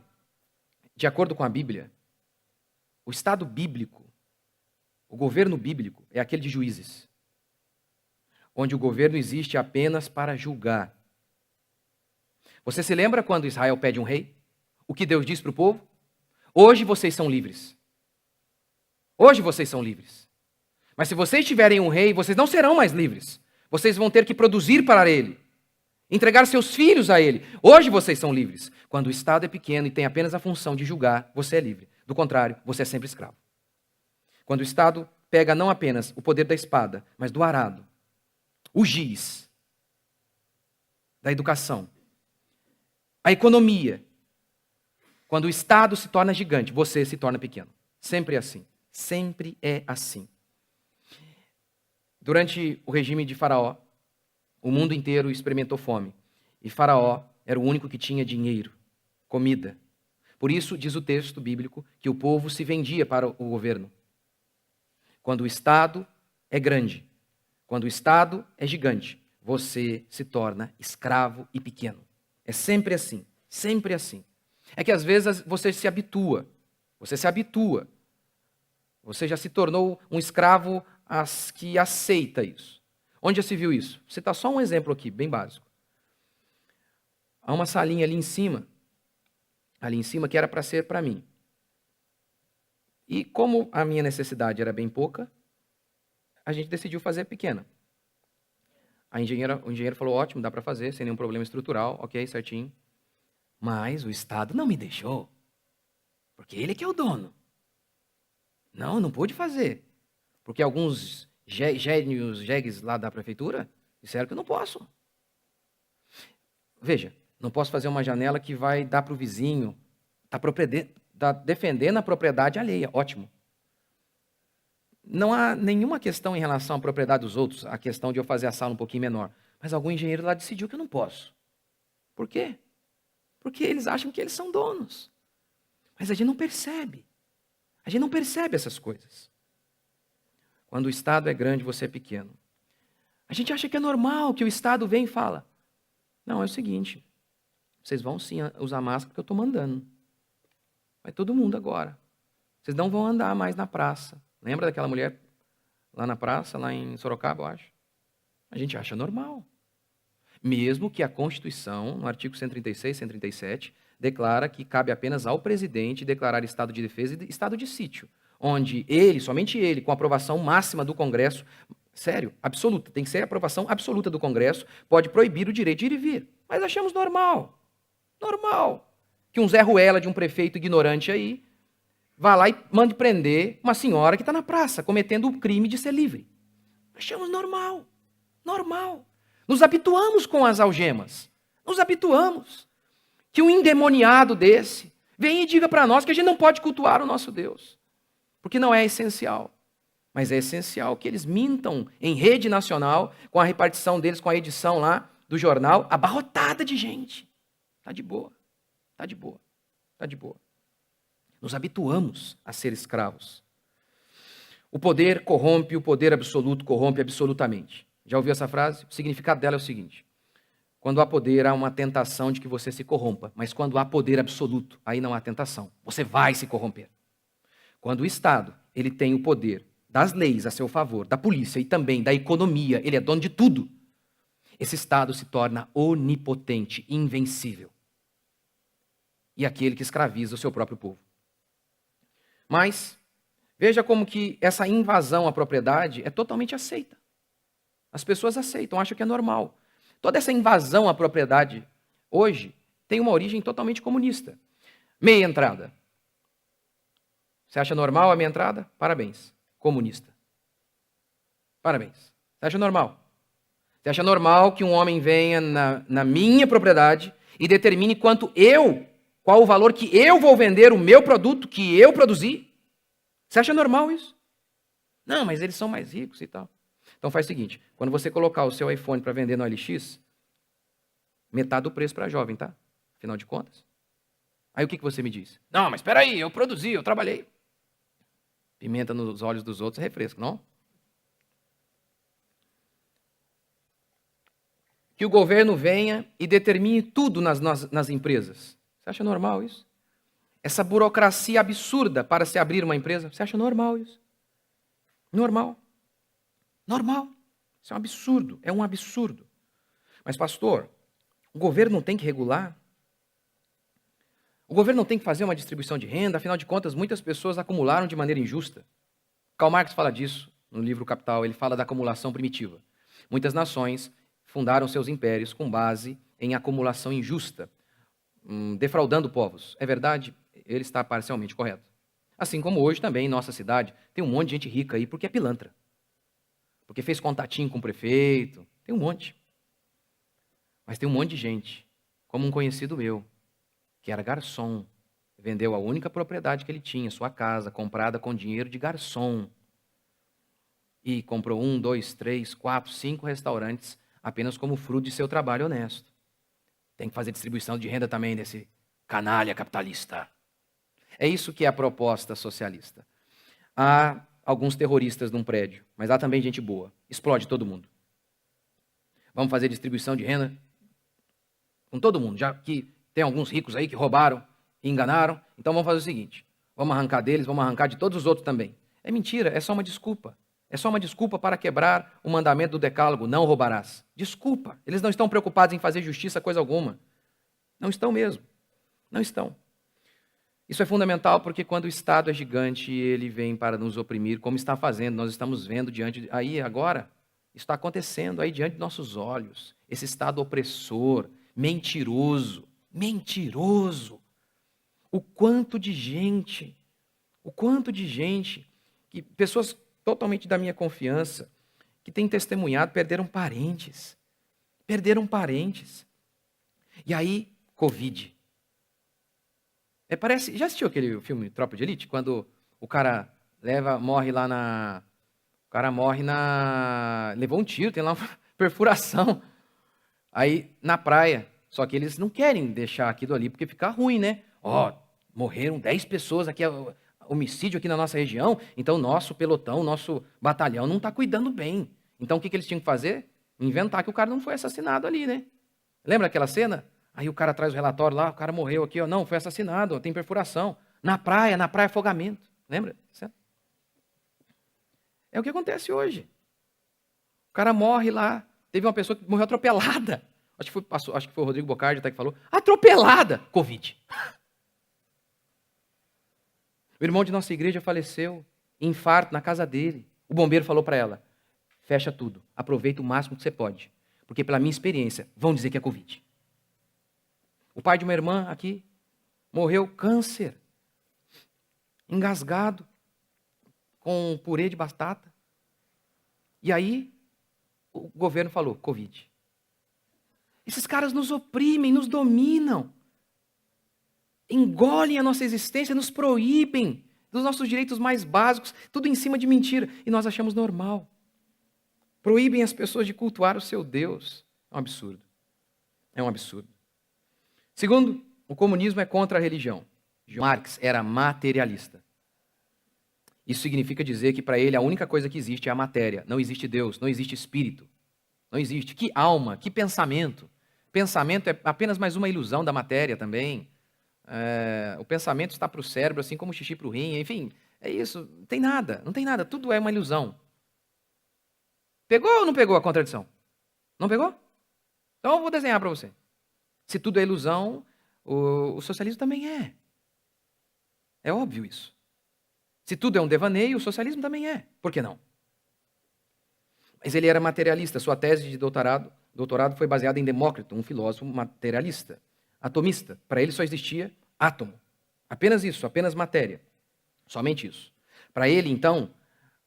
de acordo com a Bíblia, o Estado bíblico, o governo bíblico é aquele de juízes, onde o governo existe apenas para julgar. Você se lembra quando Israel pede um rei? O que Deus diz para o povo? Hoje vocês são livres. Hoje vocês são livres. Mas se vocês tiverem um rei, vocês não serão mais livres. Vocês vão ter que produzir para ele. Entregar seus filhos a ele. Hoje vocês são livres. Quando o Estado é pequeno e tem apenas a função de julgar, você é livre. Do contrário, você é sempre escravo. Quando o Estado pega não apenas o poder da espada, mas do arado, o giz, da educação, a economia. Quando o Estado se torna gigante, você se torna pequeno. Sempre é assim. Sempre é assim. Durante o regime de Faraó, o mundo inteiro experimentou fome. E Faraó era o único que tinha dinheiro, comida. Por isso, diz o texto bíblico, que o povo se vendia para o governo. Quando o Estado é grande, quando o Estado é gigante, você se torna escravo e pequeno. É sempre assim, sempre assim. É que às vezes você se habitua, você já se tornou um escravo que aceita isso. Onde já se viu isso? Vou citar só um exemplo aqui, bem básico. Há uma salinha ali em cima que era para ser para mim. E como a minha necessidade era bem pouca, a gente decidiu fazer pequena. O engenheiro falou, ótimo, dá para fazer, sem nenhum problema estrutural, ok, certinho. Mas o Estado não me deixou, porque ele que é o dono. Não pude fazer. Porque alguns gênios, jegues lá da prefeitura disseram que eu não posso. Veja, não posso fazer uma janela que vai dar para o vizinho. Está defendendo a propriedade alheia. Ótimo. Não há nenhuma questão em relação à propriedade dos outros, a questão de eu fazer a sala um pouquinho menor. Mas algum engenheiro lá decidiu que eu não posso. Por quê? Porque eles acham que eles são donos. Mas a gente não percebe. A gente não percebe essas coisas. Quando o Estado é grande, você é pequeno. A gente acha que é normal que o Estado vem e fala. Não, é o seguinte. Vocês vão sim usar máscara porque eu estou mandando. Vai todo mundo agora. Vocês não vão andar mais na praça. Lembra daquela mulher lá na praça, lá em Sorocaba, eu acho? A gente acha normal. Mesmo que a Constituição, no artigo 136, 137, declara que cabe apenas ao presidente declarar estado de defesa e estado de sítio, onde ele, somente ele, com aprovação máxima do Congresso, sério, absoluta, tem que ser a aprovação absoluta do Congresso, pode proibir o direito de ir e vir. Mas achamos normal, que um Zé Ruela de um prefeito ignorante aí vá lá e mande prender uma senhora que está na praça, cometendo o crime de ser livre. Achamos normal. Nos habituamos com as algemas. Nos habituamos. Que um endemoniado desse venha e diga para nós que a gente não pode cultuar o nosso Deus. Porque não é essencial. Mas é essencial que eles mintam em rede nacional, com a repartição deles, com a edição lá do jornal, abarrotada de gente. Tá de boa. Nos habituamos a ser escravos. O poder corrompe, o poder absoluto corrompe absolutamente. Já ouviu essa frase? O significado dela é o seguinte: quando há poder, há uma tentação de que você se corrompa, mas quando há poder absoluto, aí não há tentação. Você vai se corromper. Quando o Estado ele tem o poder das leis a seu favor, da polícia e também da economia, ele é dono de tudo, esse Estado se torna onipotente, invencível. E aquele que escraviza o seu próprio povo. Mas, veja como que essa invasão à propriedade é totalmente aceita. As pessoas aceitam, acham que é normal. Toda essa invasão à propriedade, hoje, tem uma origem totalmente comunista. Meia entrada. Você acha normal a meia entrada? Parabéns. Comunista. Parabéns. Você acha normal? Você acha normal que um homem venha na minha propriedade e determine qual o valor que eu vou vender o meu produto que eu produzi? Você acha normal isso? Não, mas eles são mais ricos e tal. Então faz o seguinte, quando você colocar o seu iPhone para vender no OLX, metade do preço para jovem, tá? Afinal de contas. Aí o que você me diz? Não, mas espera aí, eu produzi, eu trabalhei. Pimenta nos olhos dos outros é refresco, não? Que o governo venha e determine tudo nas empresas. Você acha normal isso? Essa burocracia absurda para se abrir uma empresa, você acha normal isso? Normal. Isso é um absurdo. Mas, pastor, o governo não tem que regular? O governo não tem que fazer uma distribuição de renda? Afinal de contas, muitas pessoas acumularam de maneira injusta. Karl Marx fala disso no livro Capital, ele fala da acumulação primitiva. Muitas nações fundaram seus impérios com base em acumulação injusta, defraudando povos. É verdade? Ele está parcialmente correto. Assim como hoje também em nossa cidade tem um monte de gente rica aí porque é pilantra. Porque fez contatinho com o prefeito. Tem um monte. Mas tem um monte de gente, como um conhecido meu, que era garçom, vendeu a única propriedade que ele tinha, sua casa, comprada com dinheiro de garçom. E comprou 1, 2, 3, 4, 5 restaurantes apenas como fruto de seu trabalho honesto. Tem que fazer distribuição de renda também desse canalha capitalista. É isso que é a proposta socialista. Há alguns terroristas num prédio, mas há também gente boa. Explode todo mundo. Vamos fazer distribuição de renda com todo mundo, já que tem alguns ricos aí que roubaram e enganaram. Então vamos fazer o seguinte, vamos arrancar deles, vamos arrancar de todos os outros também. É mentira, é só uma desculpa. É só uma desculpa para quebrar o mandamento do decálogo, não roubarás. Desculpa, eles não estão preocupados em fazer justiça, coisa alguma. Não estão mesmo, não estão. Isso é fundamental porque quando o Estado é gigante, ele vem para nos oprimir, como está fazendo, nós estamos vendo agora, está acontecendo aí diante de nossos olhos, esse Estado opressor, mentiroso, o quanto de gente, que pessoas totalmente da minha confiança, que têm testemunhado, perderam parentes. Perderam parentes. E aí, Covid. Parece, já assistiu aquele filme Tropa de Elite? Quando o cara morre lá na... O cara morre na... Levou um tiro, tem lá uma perfuração. Aí, na praia. Só que eles não querem deixar aquilo ali, porque fica ruim, né? Morreram 10 pessoas aqui, homicídio aqui na nossa região, então nosso pelotão, nosso batalhão não está cuidando bem. Então o que eles tinham que fazer? Inventar que o cara não foi assassinado ali, né? Lembra aquela cena? Aí o cara traz o relatório lá, o cara morreu aqui, não, foi assassinado, tem perfuração. Na praia, afogamento. Lembra? É o que acontece hoje. O cara morre lá, teve uma pessoa que morreu atropelada. Acho que foi o Rodrigo Bocardi até que falou. Atropelada! Covid. O irmão de nossa igreja faleceu, infarto na casa dele. O bombeiro falou para ela, fecha tudo, aproveita o máximo que você pode. Porque pela minha experiência, vão dizer que é Covid. O pai de uma irmã aqui morreu câncer, engasgado, com purê de batata. E aí, o governo falou, Covid. Esses caras nos oprimem, nos dominam. Engolem a nossa existência, nos proíbem dos nossos direitos mais básicos, tudo em cima de mentira. E nós achamos normal. Proíbem as pessoas de cultuar o seu Deus. É um absurdo. É um absurdo. Segundo, o comunismo é contra a religião. Marx era materialista. Isso significa dizer que para ele a única coisa que existe é a matéria. Não existe Deus, não existe espírito. Não existe. Que alma, que pensamento. Pensamento é apenas mais uma ilusão da matéria também. O pensamento está para o cérebro, assim como o xixi para o rim. Enfim, é isso. Não tem nada. Tudo é uma ilusão. Pegou ou não pegou a contradição? Não pegou? Então eu vou desenhar para você. Se tudo é ilusão, o socialismo também é. É óbvio isso. Se tudo é um devaneio, o socialismo também é. Por que não? Mas ele era materialista. Sua tese de doutorado foi baseada em Demócrito, um filósofo materialista, atomista. Para ele só existia átomo. Apenas isso, apenas matéria. Somente isso. Para ele, então,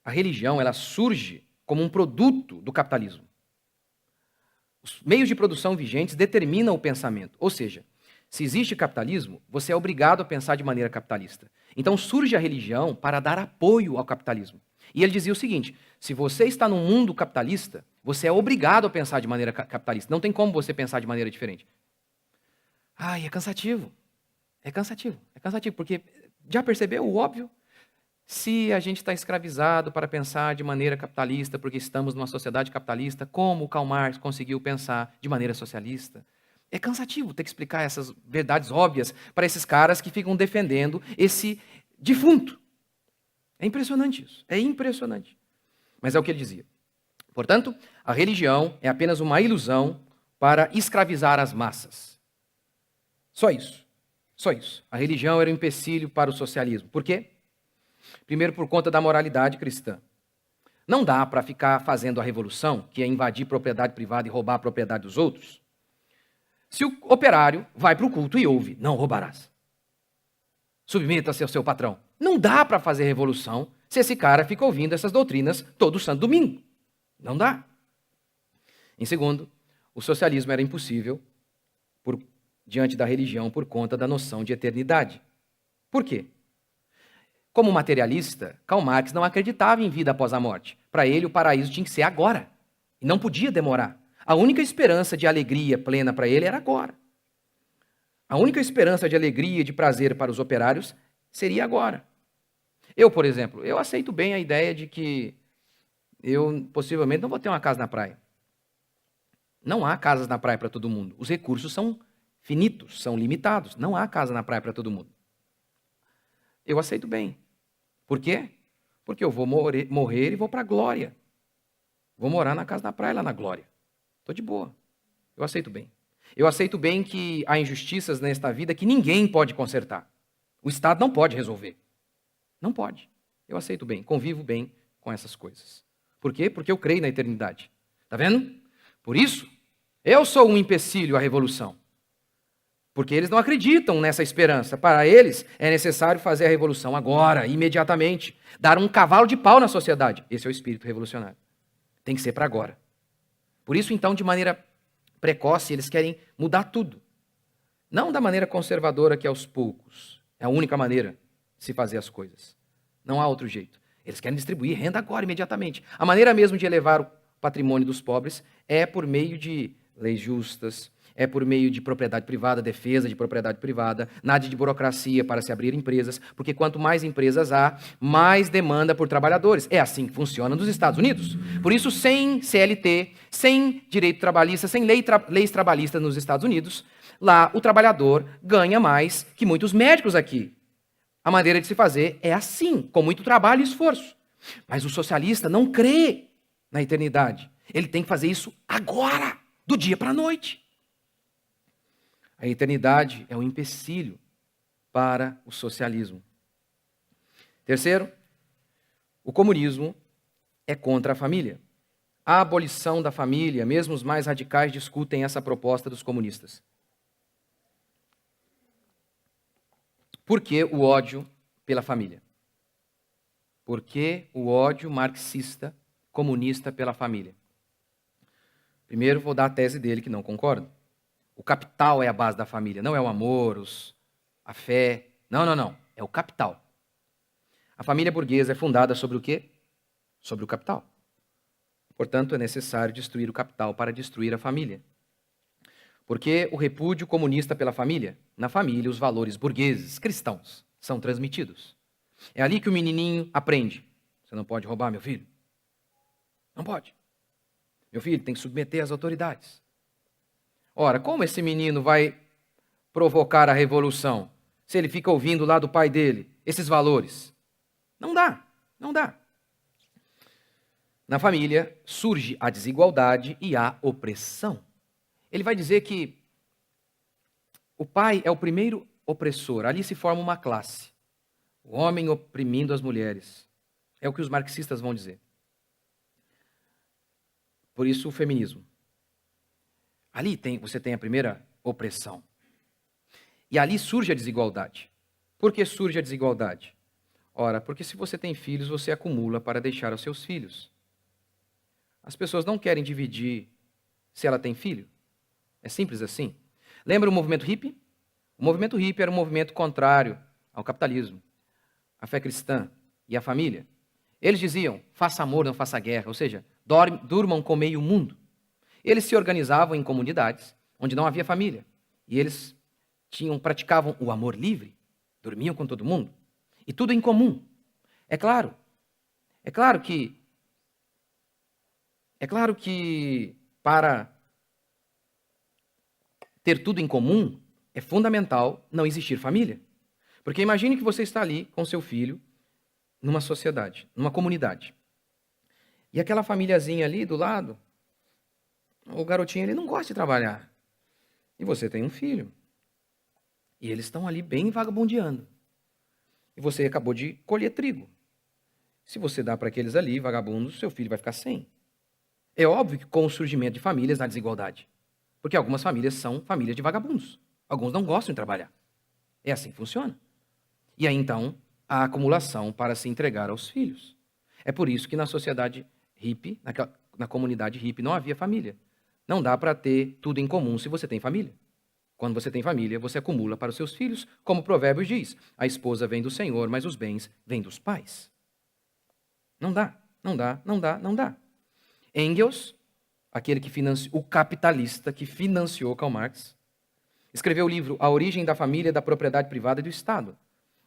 a religião ela surge como um produto do capitalismo. Os meios de produção vigentes determinam o pensamento. Ou seja, se existe capitalismo, você é obrigado a pensar de maneira capitalista. Então surge a religião para dar apoio ao capitalismo. E ele dizia o seguinte, se você está num mundo capitalista, você é obrigado a pensar de maneira capitalista. Não tem como você pensar de maneira diferente. É cansativo. É cansativo, porque já percebeu o óbvio? Se a gente está escravizado para pensar de maneira capitalista, porque estamos numa sociedade capitalista, como Karl Marx conseguiu pensar de maneira socialista? É cansativo ter que explicar essas verdades óbvias para esses caras que ficam defendendo esse defunto. É impressionante isso, é impressionante. Mas é o que ele dizia. Portanto, a religião é apenas uma ilusão para escravizar as massas. Só isso. Só isso. A religião era um empecilho para o socialismo. Por quê? Primeiro, por conta da moralidade cristã. Não dá para ficar fazendo a revolução, que é invadir propriedade privada e roubar a propriedade dos outros, se o operário vai para o culto e ouve, não roubarás. Submeta-se ao seu patrão. Não dá para fazer revolução se esse cara fica ouvindo essas doutrinas todo santo domingo. Não dá. Em segundo, o socialismo era impossível diante da religião por conta da noção de eternidade. Por quê? Como materialista, Karl Marx não acreditava em vida após a morte. Para ele, o paraíso tinha que ser agora. E não podia demorar. A única esperança de alegria plena para ele era agora. A única esperança de alegria e de prazer para os operários seria agora. Eu, por exemplo, eu aceito bem a ideia de que eu possivelmente não vou ter uma casa na praia. Não há casas na praia para todo mundo. Os recursos são finitos, são limitados. Não há casa na praia para todo mundo. Eu aceito bem. Por quê? Porque eu vou morrer e vou para a glória. Vou morar na casa da praia lá na glória. Estou de boa. Eu aceito bem. Eu aceito bem que há injustiças nesta vida que ninguém pode consertar. O Estado não pode resolver. Não pode. Eu aceito bem, convivo bem com essas coisas. Por quê? Porque eu creio na eternidade. Está vendo? Por isso, eu sou um empecilho à revolução. Porque eles não acreditam nessa esperança. Para eles, é necessário fazer a revolução agora, imediatamente. Dar um cavalo de pau na sociedade. Esse é o espírito revolucionário. Tem que ser para agora. Por isso, então, de maneira precoce, eles querem mudar tudo. Não da maneira conservadora que é aos poucos. É a única maneira de se fazer as coisas. Não há outro jeito. Eles querem distribuir renda agora, imediatamente. A maneira mesmo de elevar o patrimônio dos pobres é por meio de leis justas, é por meio de propriedade privada, defesa de propriedade privada, nada de burocracia para se abrir empresas, porque quanto mais empresas há, mais demanda por trabalhadores. É assim que funciona nos Estados Unidos. Por isso, sem CLT, sem direito trabalhista, sem leis trabalhistas nos Estados Unidos, lá o trabalhador ganha mais que muitos médicos aqui. A maneira de se fazer é assim, com muito trabalho e esforço. Mas o socialista não crê na eternidade. Ele tem que fazer isso agora, do dia para a noite. A eternidade é um empecilho para o socialismo. Terceiro, o comunismo é contra a família. A abolição da família, mesmo os mais radicais discutem essa proposta dos comunistas. Por que o ódio pela família? Por que o ódio marxista, comunista pela família? Primeiro, vou dar a tese dele, que não concordo. O capital é a base da família, não é o amor, a fé. Não. É o capital. A família burguesa é fundada sobre o quê? Sobre o capital. Portanto, é necessário destruir o capital para destruir a família. Porque o repúdio comunista pela família? Na família, os valores burgueses, cristãos, são transmitidos. É ali que o menininho aprende. Você não pode roubar, meu filho. Não pode. Meu filho tem que submeter às autoridades. Ora, como esse menino vai provocar a revolução se ele fica ouvindo lá do pai dele esses valores? Não dá. Na família surge a desigualdade e a opressão. Ele vai dizer que o pai é o primeiro opressor. Ali se forma uma classe. O homem oprimindo as mulheres. É o que os marxistas vão dizer. Por isso o feminismo. Ali você tem a primeira opressão. E ali surge a desigualdade. Por que surge a desigualdade? Ora, porque se você tem filhos, você acumula para deixar aos seus filhos. As pessoas não querem dividir se ela tem filho. É simples assim. Lembra o movimento hippie? O movimento hippie era um movimento contrário ao capitalismo, à fé cristã e à família. Eles diziam, faça amor, não faça guerra. Ou seja, durmam com meio mundo. Eles se organizavam em comunidades onde não havia família. E eles praticavam o amor livre, dormiam com todo mundo. E tudo em comum. É claro que para ter tudo em comum é fundamental não existir família. Porque imagine que você está ali com seu filho numa sociedade, numa comunidade. E aquela famíliazinha ali do lado, o garotinho ele não gosta de trabalhar. E você tem um filho. E eles estão ali bem vagabundeando. E você acabou de colher trigo. Se você dá para aqueles ali, vagabundos, seu filho vai ficar sem. É óbvio que com o surgimento de famílias há desigualdade. Porque algumas famílias são famílias de vagabundos. Alguns não gostam de trabalhar. É assim que funciona. E aí, então, a acumulação para se entregar aos filhos. É por isso que na sociedade hippie, na comunidade hippie, não havia família. Não dá para ter tudo em comum se você tem família. Quando você tem família, você acumula para os seus filhos, como o provérbio diz, a esposa vem do Senhor, mas os bens vêm dos pais. Não dá. Engels, aquele que financiou, o capitalista que financiou Karl Marx, escreveu o livro A Origem da Família, da Propriedade Privada e do Estado,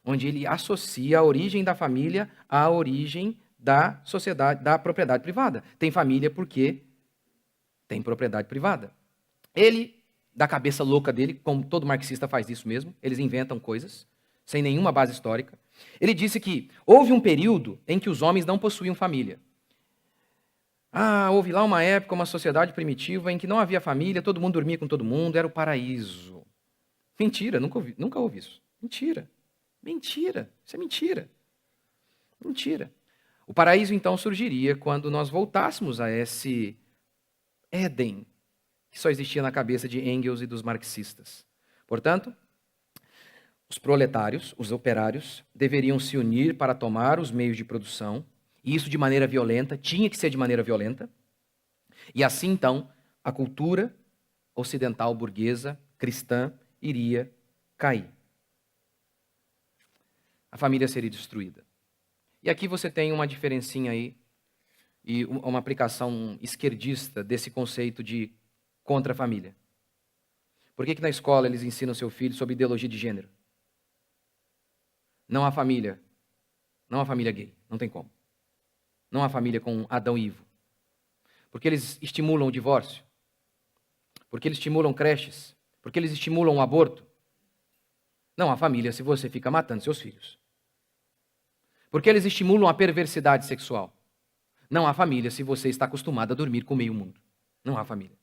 onde ele associa a origem da família à origem da sociedade, da propriedade privada. Tem família porque tem propriedade privada. Ele, da cabeça louca dele, como todo marxista faz isso mesmo, eles inventam coisas sem nenhuma base histórica. Ele disse que houve um período em que os homens não possuíam família. Houve lá uma época, uma sociedade primitiva em que não havia família, todo mundo dormia com todo mundo, era o paraíso. Mentira, nunca houve isso. Mentira. Isso é mentira. O paraíso então surgiria quando nós voltássemos a esse Éden que só existia na cabeça de Engels e dos marxistas. Portanto, os proletários, os operários, deveriam se unir para tomar os meios de produção, e isso de maneira violenta, tinha que ser de maneira violenta, e assim então a cultura ocidental burguesa, cristã, iria cair. A família seria destruída. E aqui você tem uma diferencinha aí, e uma aplicação esquerdista desse conceito de contra a família. Por que na escola eles ensinam seu filho sobre ideologia de gênero? Não há família gay, não tem como. Não há família com Adão e Ivo. Porque eles estimulam o divórcio. Porque eles estimulam creches. Porque eles estimulam o aborto. Não há família se você fica matando seus filhos. Porque eles estimulam a perversidade sexual. Não há família se você está acostumado a dormir com meio mundo. Não há família.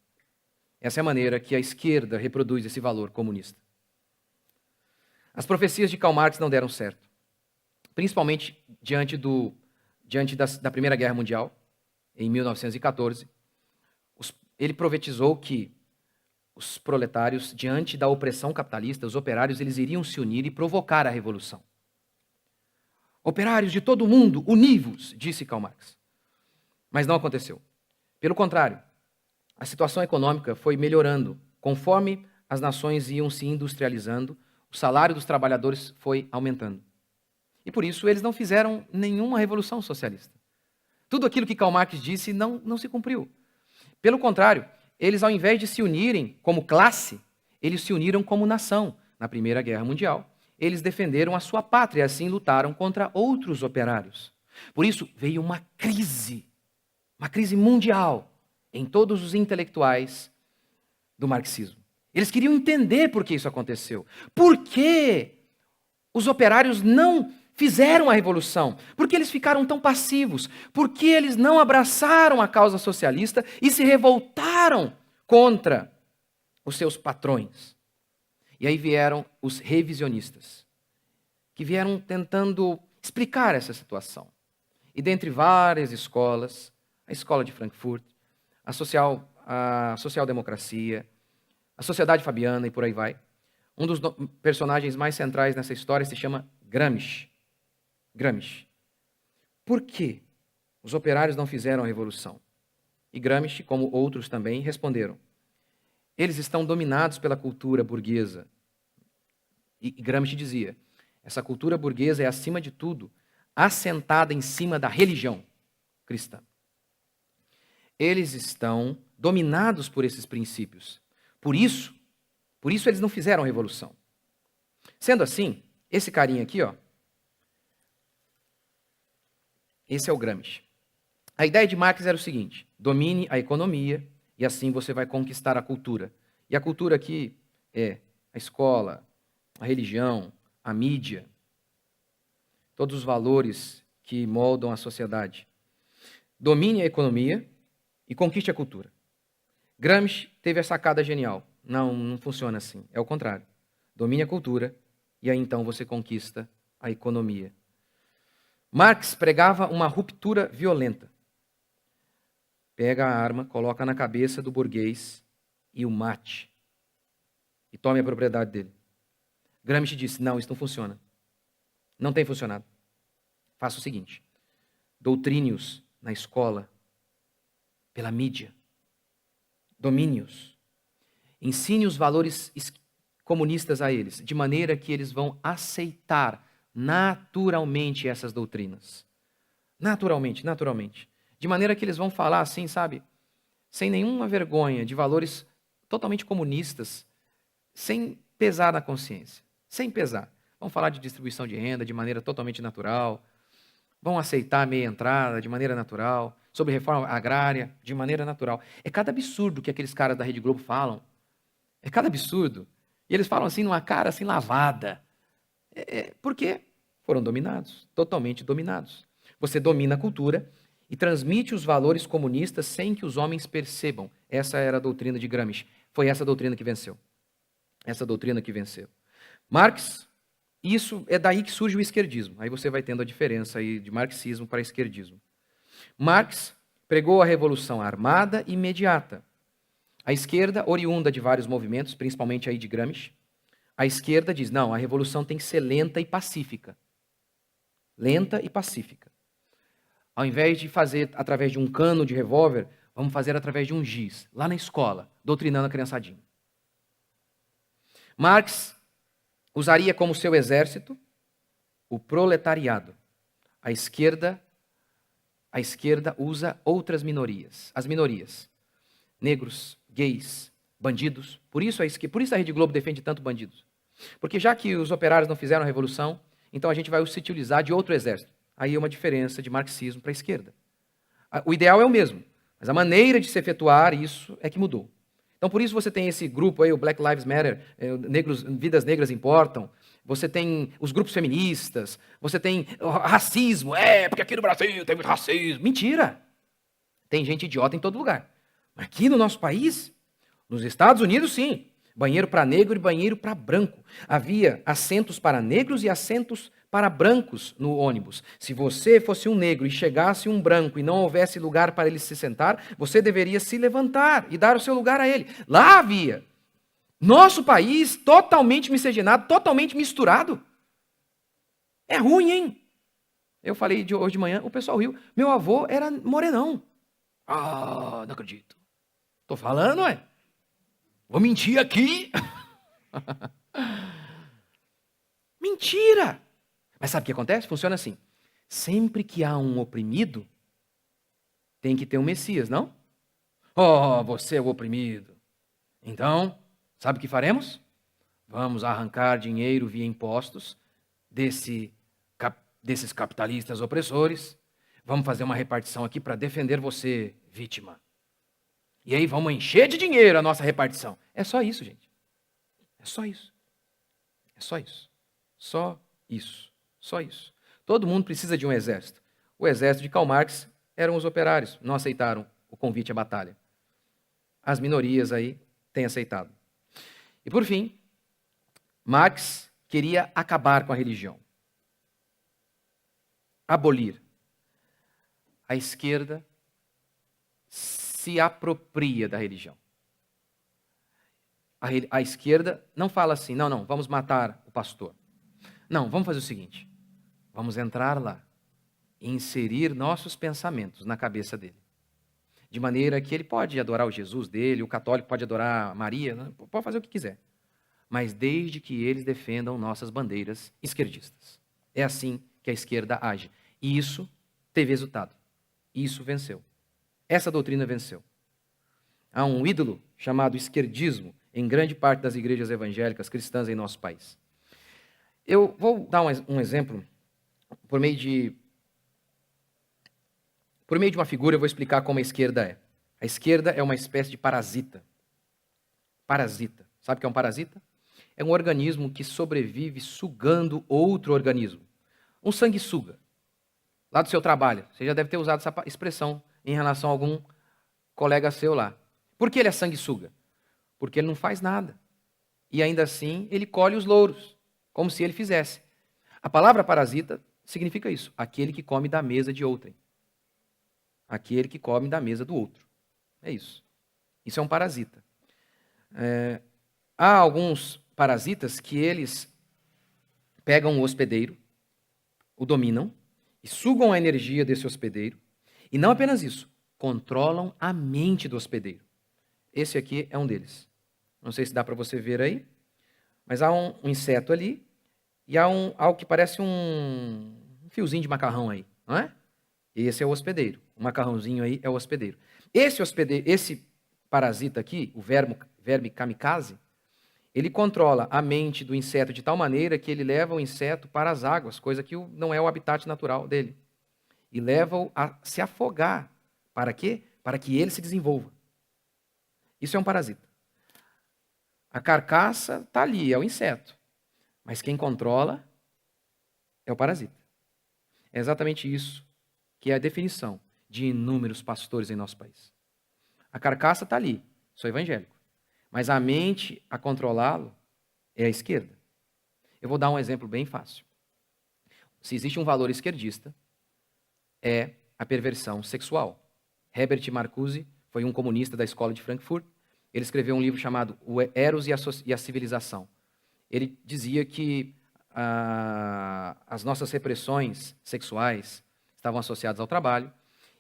Essa é a maneira que a esquerda reproduz esse valor comunista. As profecias de Karl Marx não deram certo. Principalmente diante da Primeira Guerra Mundial, em 1914. Ele profetizou que os proletários, diante da opressão capitalista, os operários, eles iriam se unir e provocar a revolução. Operários de todo o mundo, univos, disse Karl Marx. Mas não aconteceu. Pelo contrário, a situação econômica foi melhorando. Conforme as nações iam se industrializando, o salário dos trabalhadores foi aumentando. E por isso eles não fizeram nenhuma revolução socialista. Tudo aquilo que Karl Marx disse não se cumpriu. Pelo contrário, eles, ao invés de se unirem como classe, eles se uniram como nação. Na Primeira Guerra Mundial, eles defenderam a sua pátria e assim lutaram contra outros operários. Por isso, veio uma crise mundial em todos os intelectuais do marxismo. Eles queriam entender por que isso aconteceu. Por que os operários não fizeram a revolução? Por que eles ficaram tão passivos? Por que eles não abraçaram a causa socialista e se revoltaram contra os seus patrões? E aí vieram os revisionistas, que vieram tentando explicar essa situação. E dentre várias escolas, a Escola de Frankfurt, a social-democracia, a Sociedade Fabiana e por aí vai, um dos personagens mais centrais nessa história se chama Gramsci. Gramsci. Por que os operários não fizeram a revolução? E Gramsci, como outros também, responderam: eles estão dominados pela cultura burguesa. E Gramsci dizia: essa cultura burguesa é, acima de tudo, assentada em cima da religião cristã. Eles estão dominados por esses princípios. Por isso eles não fizeram a revolução. Sendo assim, esse carinha aqui, ó, esse é o Gramsci. A ideia de Marx era o seguinte: domine a economia e assim você vai conquistar a cultura. E a cultura aqui é a escola, a religião, a mídia, todos os valores que moldam a sociedade. Domine a economia e conquiste a cultura. Gramsci teve a sacada genial. Não funciona assim. É o contrário. Domine a cultura e aí então você conquista a economia. Marx pregava uma ruptura violenta. Pega a arma, coloca na cabeça do burguês e o mate. E tome a propriedade dele. Gramsci disse: não, isso não funciona. Não tem funcionado. Faça o seguinte: doutrine-os na escola, pela mídia. Domine-os. Ensine os valores comunistas a eles, de maneira que eles vão aceitar naturalmente essas doutrinas. Naturalmente. De maneira que eles vão falar assim, sabe, sem nenhuma vergonha, de valores totalmente comunistas, sem pesar na consciência. Sem pesar. Vão falar de distribuição de renda de maneira totalmente natural. Vão aceitar a meia entrada de maneira natural. Sobre reforma agrária de maneira natural. É cada absurdo que aqueles caras da Rede Globo falam. É cada absurdo. E eles falam assim, numa cara assim lavada. Por quê? Foram dominados. Totalmente dominados. Você domina a cultura e transmite os valores comunistas sem que os homens percebam. Essa era a doutrina de Gramsci. Foi essa doutrina que venceu. Essa doutrina que venceu. Marx, isso é daí que surge o esquerdismo. Aí você vai tendo a diferença aí de marxismo para esquerdismo. Marx pregou a revolução armada e imediata. A esquerda, oriunda de vários movimentos, principalmente aí de Gramsci, A esquerda diz, não, a revolução tem que ser lenta e pacífica. Lenta e pacífica. Ao invés de fazer através de um cano de revólver, vamos fazer através de um giz, lá na escola, doutrinando a criançadinha. Marx usaria como seu exército o proletariado. A esquerda usa outras minorias. As minorias. Negros, gays, bandidos. Por isso a Rede Globo defende tanto bandidos. Porque já que os operários não fizeram a revolução, então a gente vai se utilizar de outro exército. Aí é uma diferença de marxismo para a esquerda. O ideal é o mesmo, mas a maneira de se efetuar isso é que mudou. Então por isso você tem esse grupo aí, o Black Lives Matter, vidas negras importam. Você tem os grupos feministas, você tem o racismo, porque aqui no Brasil tem muito racismo. Mentira! Tem gente idiota em todo lugar. Mas aqui no nosso país, nos Estados Unidos, sim. Banheiro para negro e banheiro para branco. Havia assentos para negros e assentos para brancos no ônibus. Se você fosse um negro e chegasse um branco e não houvesse lugar para ele se sentar, você deveria se levantar e dar o seu lugar a ele. Lá havia. Nosso país totalmente miscigenado, totalmente misturado. É ruim, hein? Eu falei hoje de manhã, o pessoal riu. Meu avô era morenão. Ah, não acredito. Tô falando, ué. Vou mentir aqui. Mentira! Mas sabe o que acontece? Funciona assim. Sempre que há um oprimido, tem que ter um Messias, não? Oh, você é o oprimido. Então, sabe o que faremos? Vamos arrancar dinheiro via impostos desses capitalistas opressores. Vamos fazer uma repartição aqui para defender você, vítima. E aí vamos encher de dinheiro a nossa repartição. É só isso, gente. É só isso. É só isso. Só isso. Só isso. Todo mundo precisa de um exército. O exército de Karl Marx eram os operários. Não aceitaram o convite à batalha. As minorias aí têm aceitado. E por fim, Marx queria acabar com a religião. Abolir. A esquerda se apropria da religião. A esquerda não fala assim, não, vamos matar o pastor. Não, vamos fazer o seguinte, vamos entrar lá e inserir nossos pensamentos na cabeça dele. De maneira que ele pode adorar o Jesus dele, o católico pode adorar Maria, pode fazer o que quiser. Mas desde que eles defendam nossas bandeiras esquerdistas. É assim que a esquerda age. E isso teve resultado. Isso venceu. Essa doutrina venceu. Há um ídolo chamado esquerdismo em grande parte das igrejas evangélicas cristãs em nosso país. Eu vou dar um exemplo por meio de uma figura. Eu vou explicar como a esquerda é. A esquerda é uma espécie de parasita. Parasita. Sabe o que é um parasita? É um organismo que sobrevive sugando outro organismo. Um sanguessuga. Lá do seu trabalho. Você já deve ter usado essa expressão em relação a algum colega seu lá. Por que ele é sanguessuga? Porque ele não faz nada. E ainda assim, ele colhe os louros, como se ele fizesse. A palavra parasita significa isso. Aquele que come da mesa de outrem. Aquele que come da mesa do outro. É isso. Isso é um parasita. Há alguns parasitas que eles pegam o hospedeiro, o dominam, e sugam a energia desse hospedeiro. E não apenas isso, controlam a mente do hospedeiro. Esse aqui é um deles. Não sei se dá para você ver aí, mas há um inseto ali e há algo que parece um fiozinho de macarrão aí, não é? Esse é o hospedeiro. O macarrãozinho aí é o hospedeiro. Esse parasita aqui, o verme kamikaze, ele controla a mente do inseto de tal maneira que ele leva o inseto para as águas, coisa que não é o habitat natural dele. E leva-o a se afogar. Para quê? Para que ele se desenvolva. Isso é um parasita. A carcaça está ali, é o inseto. Mas quem controla é o parasita. É exatamente isso que é a definição de inúmeros pastores em nosso país. A carcaça está ali, sou evangélico. Mas a mente a controlá-lo é a esquerda. Eu vou dar um exemplo bem fácil. Se existe um valor esquerdista, é a perversão sexual. Herbert Marcuse foi um comunista da escola de Frankfurt. Ele escreveu um livro chamado O Eros e a Civilização. Ele dizia que as nossas repressões sexuais estavam associadas ao trabalho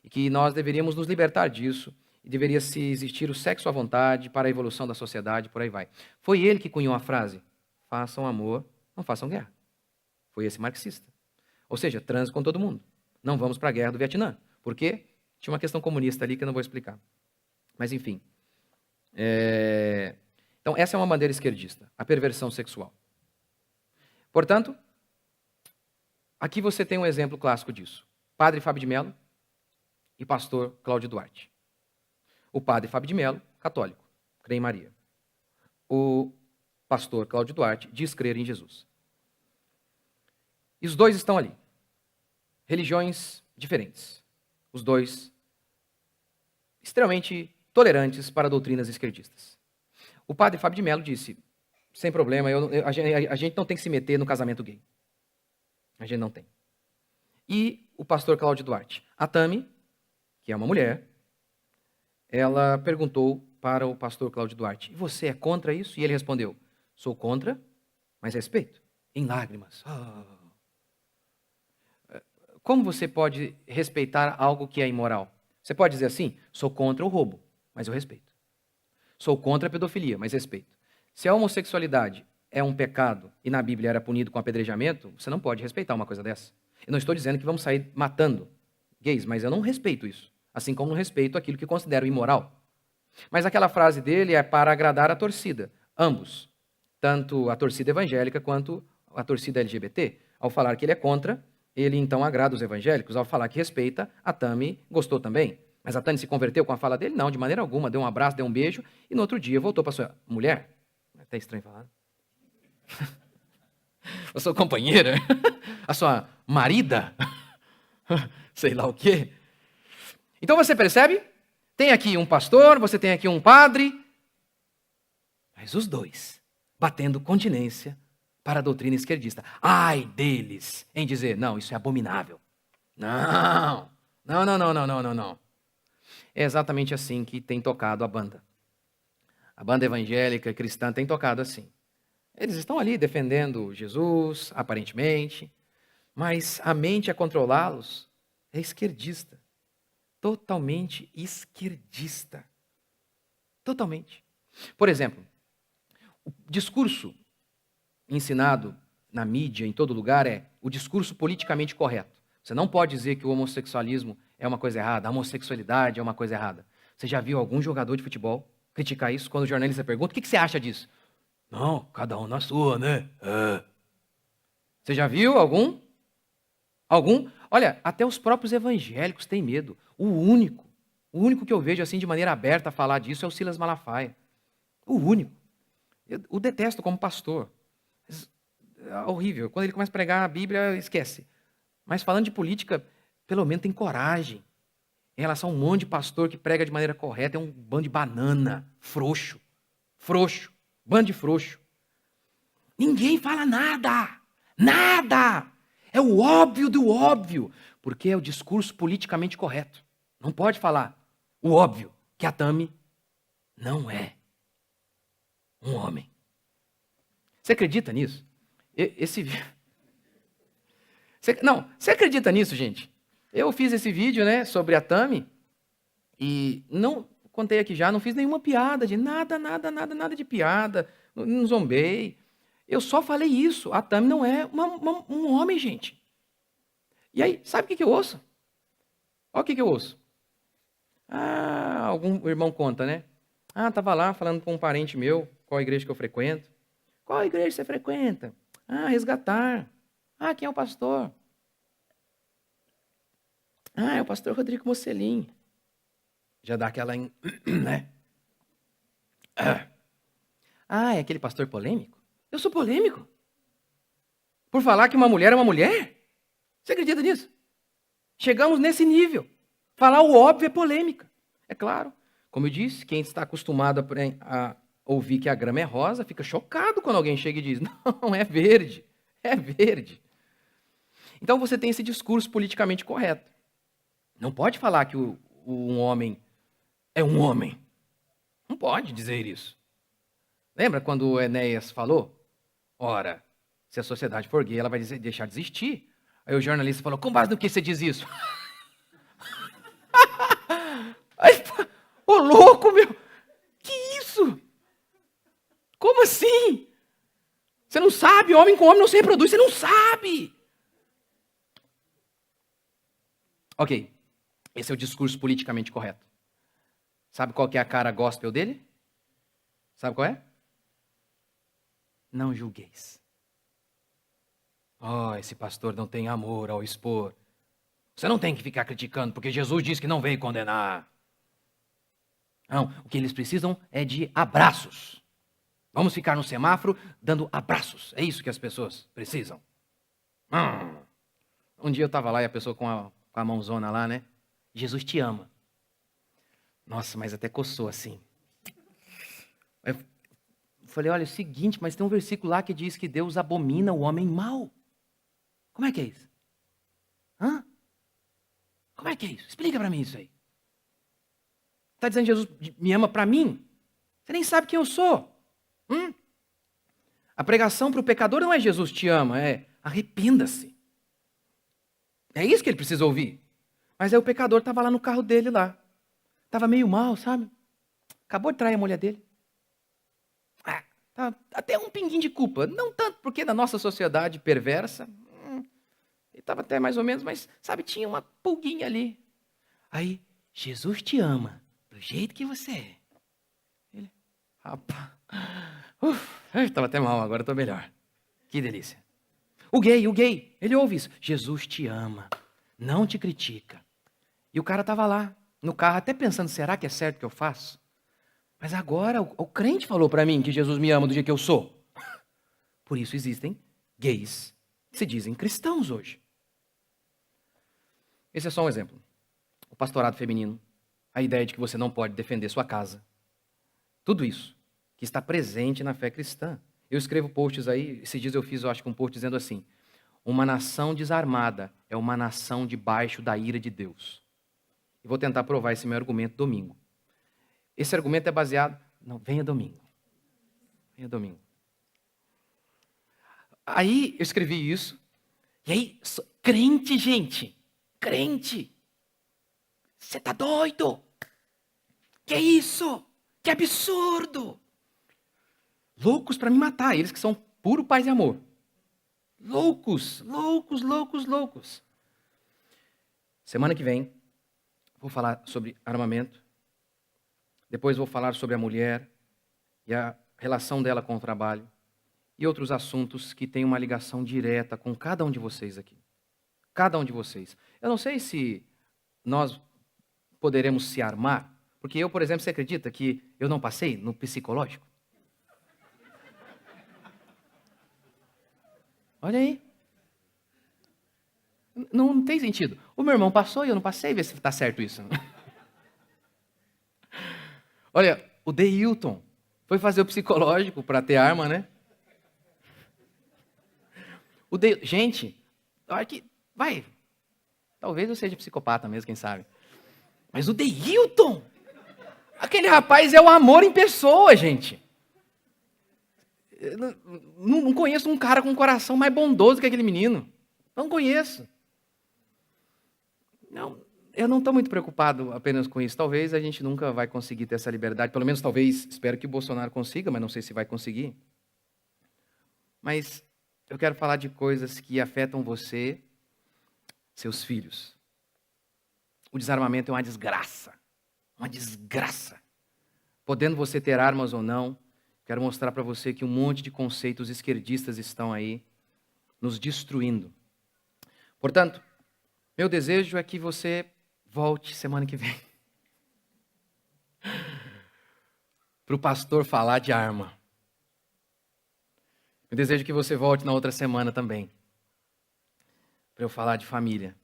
e que nós deveríamos nos libertar disso e deveria se existir o sexo à vontade para a evolução da sociedade, por aí vai. Foi ele que cunhou a frase: façam amor, não façam guerra. Foi esse marxista. Ou seja, transe com todo mundo. Não vamos para a guerra do Vietnã. Por quê? Tinha uma questão comunista ali que eu não vou explicar. Mas, enfim. Então, essa é uma bandeira esquerdista, a perversão sexual. Portanto, aqui você tem um exemplo clássico disso. Padre Fábio de Mello e pastor Cláudio Duarte. O padre Fábio de Mello, católico, crê em Maria. O pastor Cláudio Duarte diz crer em Jesus. E os dois estão ali. Religiões diferentes. Os dois extremamente tolerantes para doutrinas esquerdistas. O padre Fábio de Mello disse, sem problema, a gente não tem que se meter no casamento gay. A gente não tem. E o pastor Cláudio Duarte. A Tami, que é uma mulher, ela perguntou para o pastor Cláudio Duarte, e você é contra isso? E ele respondeu, sou contra, mas respeito. Em lágrimas. Como você pode respeitar algo que é imoral? Você pode dizer assim, sou contra o roubo, mas eu respeito. Sou contra a pedofilia, mas respeito. Se a homossexualidade é um pecado e na Bíblia era punido com apedrejamento, você não pode respeitar uma coisa dessa. Eu não estou dizendo que vamos sair matando gays, mas eu não respeito isso. Assim como não respeito aquilo que considero imoral. Mas aquela frase dele é para agradar a torcida. Ambos. Tanto a torcida evangélica quanto a torcida LGBT. Ao falar que ele é contra, ele então agrada os evangélicos. Ao falar que respeita, a Tami gostou também. Mas a Tami se converteu com a fala dele? Não, de maneira alguma. Deu um abraço, deu um beijo e no outro dia voltou para sua mulher. É até estranho falar. A sua companheira? A sua marida? Sei lá o quê. Então você percebe? Tem aqui um pastor, você tem aqui um padre, mas os dois batendo continência para a doutrina esquerdista. Ai deles em dizer, não, isso é abominável. Não. É exatamente assim que tem tocado a banda. A banda evangélica cristã tem tocado assim. Eles estão ali defendendo Jesus, aparentemente, mas a mente a controlá-los é esquerdista. Totalmente esquerdista. Totalmente. Por exemplo, o discurso ensinado na mídia, em todo lugar, é o discurso politicamente correto. Você não pode dizer que o homossexualismo é uma coisa errada, a homossexualidade é uma coisa errada. Você já viu algum jogador de futebol criticar isso quando o jornalista pergunta, o que você acha disso? Não, cada um na sua, né? Você já viu algum? Algum? Olha, até os próprios evangélicos têm medo. O único que eu vejo assim de maneira aberta a falar disso é o Silas Malafaia. O único. Eu o detesto como pastor. É horrível. Quando ele começa a pregar a Bíblia, esquece. Mas falando de política, pelo menos tem coragem. Em relação a um monte de pastor que prega de maneira correta, é um bando de banana, frouxo. Frouxo. Bando de frouxo. Ninguém fala nada. Nada. É o óbvio do óbvio. Porque é o discurso politicamente correto. Não pode falar o óbvio, que a Tami não é um homem. Você acredita nisso? Você acredita nisso, gente? Eu fiz esse vídeo, né, sobre a Tami e não contei aqui já, não fiz nenhuma piada de nada de piada, não zombei. Eu só falei isso. A Tami não é um homem, gente. E aí, sabe o que eu ouço? Olha o que eu ouço. Algum irmão conta, né? Estava lá falando com um parente meu, qual a igreja que eu frequento. Qual igreja você frequenta? Resgatar. Quem é o pastor? É o pastor Rodrigo Mocelin. Já dá aquela, né? É aquele pastor polêmico? Eu sou polêmico? Por falar que uma mulher é uma mulher? Você acredita nisso? Chegamos nesse nível. Falar o óbvio é polêmica. É claro, como eu disse, quem está acostumado a ouvir que a grama é rosa, fica chocado quando alguém chega e diz, não, é verde. É verde. Então você tem esse discurso politicamente correto. Não pode falar que um homem é um homem. Não pode dizer isso. Lembra quando o Enéas falou? Ora, se a sociedade for gay, ela vai deixar de existir. Aí o jornalista falou, com base no que você diz isso? Aí, ô louco, meu, que isso? Como assim? Você não sabe, homem com homem não se reproduz, você não sabe. Ok, esse é o discurso politicamente correto. Sabe qual que é a cara gospel dele? Sabe qual é? Não julgueis. Oh, esse pastor não tem amor ao expor. Você não tem que ficar criticando, porque Jesus disse que não veio condenar. Não, o que eles precisam é de abraços. Vamos ficar no semáforo dando abraços. É isso que as pessoas precisam. Um dia eu estava lá e a pessoa com a mãozona lá, né? Jesus te ama. Nossa, mas até coçou assim. Eu falei, olha, é o seguinte, mas tem um versículo lá que diz que Deus abomina o homem mau. Como é que é isso? Hã? Como é que é isso? Explica para mim isso aí. Está dizendo que Jesus me ama para mim? Você nem sabe quem eu sou. A pregação para o pecador não é Jesus te ama, é arrependa-se. É isso que ele precisa ouvir. Mas aí o pecador estava lá no carro dele lá. Estava meio mal, sabe? Acabou de trair a mulher dele. Tá até um pinguinho de culpa. Não tanto porque na nossa sociedade perversa, ele estava até mais ou menos, mas, sabe, tinha uma pulguinha ali. Aí, Jesus te ama, do jeito que você é. Ele, rapaz, estava até mal, agora estou melhor. Que delícia. O gay, ele ouve isso. Jesus te ama, não te critica. E o cara estava lá, no carro, até pensando, será que é certo o que eu faço? Mas agora o crente falou para mim que Jesus me ama do jeito que eu sou. Por isso existem gays que se dizem cristãos hoje. Esse é só um exemplo. O pastorado feminino, a ideia de que você não pode defender sua casa. Tudo isso que está presente na fé cristã. Eu escrevo posts aí, esses dias eu fiz, eu acho que um post dizendo assim, uma nação desarmada é uma nação debaixo da ira de Deus. E vou tentar provar esse meu argumento domingo. Esse argumento é baseado... Não, venha domingo. Venha domingo. Aí eu escrevi isso. E aí, crente, gente. Crente. Você tá doido? Que é isso? Que absurdo. Loucos para me matar. Eles que são puro paz e amor. Loucos, loucos, loucos, loucos. Semana que vem, vou falar sobre armamento. Depois vou falar sobre a mulher e a relação dela com o trabalho e outros assuntos que têm uma ligação direta com cada um de vocês aqui. Cada um de vocês. Eu não sei se nós poderemos se armar, porque eu, por exemplo, você acredita que eu não passei no psicológico? Olha aí. Não tem sentido. O meu irmão passou e eu não passei, vê se está certo isso. Olha, o Deilton foi fazer o psicológico para ter arma, né? Gente, olha que vai. Talvez eu seja psicopata mesmo, quem sabe. Mas o Deilton, aquele rapaz é o amor em pessoa, gente. Eu não conheço um cara com um coração mais bondoso que aquele menino. Não conheço. Não, eu não estou muito preocupado apenas com isso. Talvez a gente nunca vai conseguir ter essa liberdade. Pelo menos, talvez, espero que o Bolsonaro consiga, mas não sei se vai conseguir. Mas eu quero falar de coisas que afetam você, seus filhos. O desarmamento é uma desgraça. Uma desgraça. Podendo você ter armas ou não, quero mostrar para você que um monte de conceitos esquerdistas estão aí nos destruindo. Portanto, meu desejo é que você volte semana que vem para o pastor falar de arma. Eu desejo que você volte na outra semana também para eu falar de família.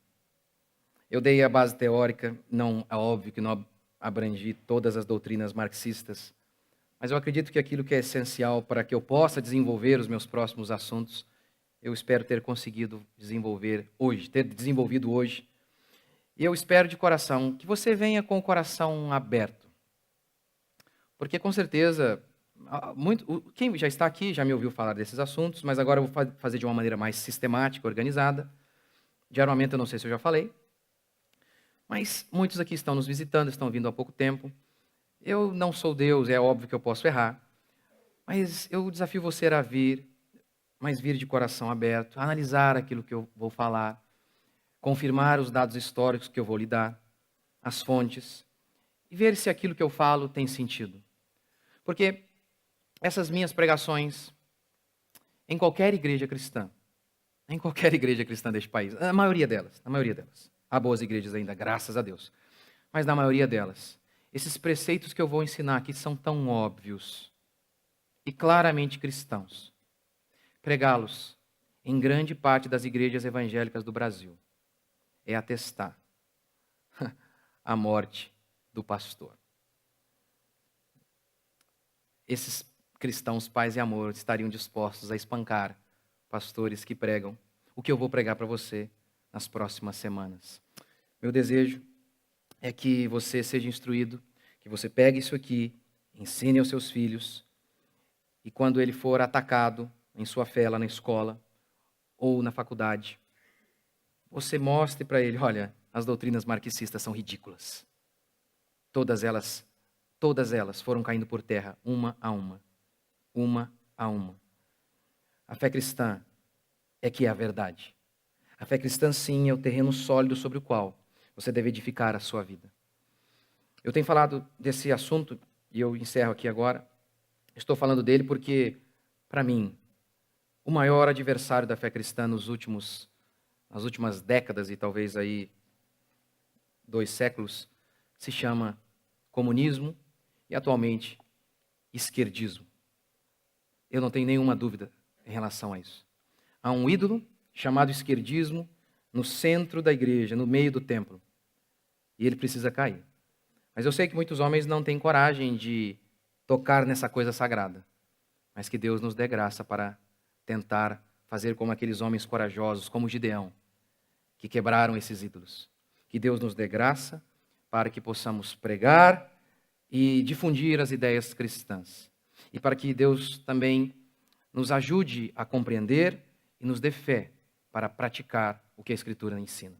Eu dei a base teórica, não é óbvio que não abrangi todas as doutrinas marxistas, mas eu acredito que aquilo que é essencial para que eu possa desenvolver os meus próximos assuntos, eu espero ter conseguido desenvolver hoje, ter desenvolvido hoje. E eu espero de coração que você venha com o coração aberto. Porque com certeza Quem já está aqui já me ouviu falar desses assuntos, mas agora eu vou fazer de uma maneira mais sistemática, organizada. De armamento eu não sei se eu já falei, mas muitos aqui estão nos visitando, estão vindo há pouco tempo. Eu não sou Deus, é óbvio que eu posso errar, mas eu desafio você a vir, mas vir de coração aberto, analisar aquilo que eu vou falar, confirmar os dados históricos que eu vou lhe dar, as fontes, e ver se aquilo que eu falo tem sentido. Porque essas minhas pregações, em qualquer igreja cristã deste país, na maioria delas, há boas igrejas ainda, graças a Deus, mas na maioria delas, esses preceitos que eu vou ensinar aqui são tão óbvios e claramente cristãos. Pregá-los em grande parte das igrejas evangélicas do Brasil é atestar a morte do pastor. Esses cristãos pais e amor estariam dispostos a espancar pastores que pregam o que eu vou pregar para você nas próximas semanas. Meu desejo é que você seja instruído, que você pegue isso aqui, ensine aos seus filhos, e quando ele for atacado em sua fé lá na escola ou na faculdade, você mostre para ele, olha, as doutrinas marxistas são ridículas. Todas elas foram caindo por terra, uma a uma. Uma a uma. A fé cristã é que é a verdade. A fé cristã, sim, é o terreno sólido sobre o qual você deve edificar a sua vida. Eu tenho falado desse assunto, e eu encerro aqui agora. Estou falando dele porque, para mim, o maior adversário da fé cristã nas últimas décadas e talvez aí 2 séculos, se chama comunismo e atualmente esquerdismo. Eu não tenho nenhuma dúvida em relação a isso. Há um ídolo chamado esquerdismo no centro da igreja, no meio do templo. E ele precisa cair. Mas eu sei que muitos homens não têm coragem de tocar nessa coisa sagrada. Mas que Deus nos dê graça para tentar fazer como aqueles homens corajosos, como Gideão, que quebraram esses ídolos. Que Deus nos dê graça para que possamos pregar e difundir as ideias cristãs. E para que Deus também nos ajude a compreender e nos dê fé para praticar o que a Escritura ensina.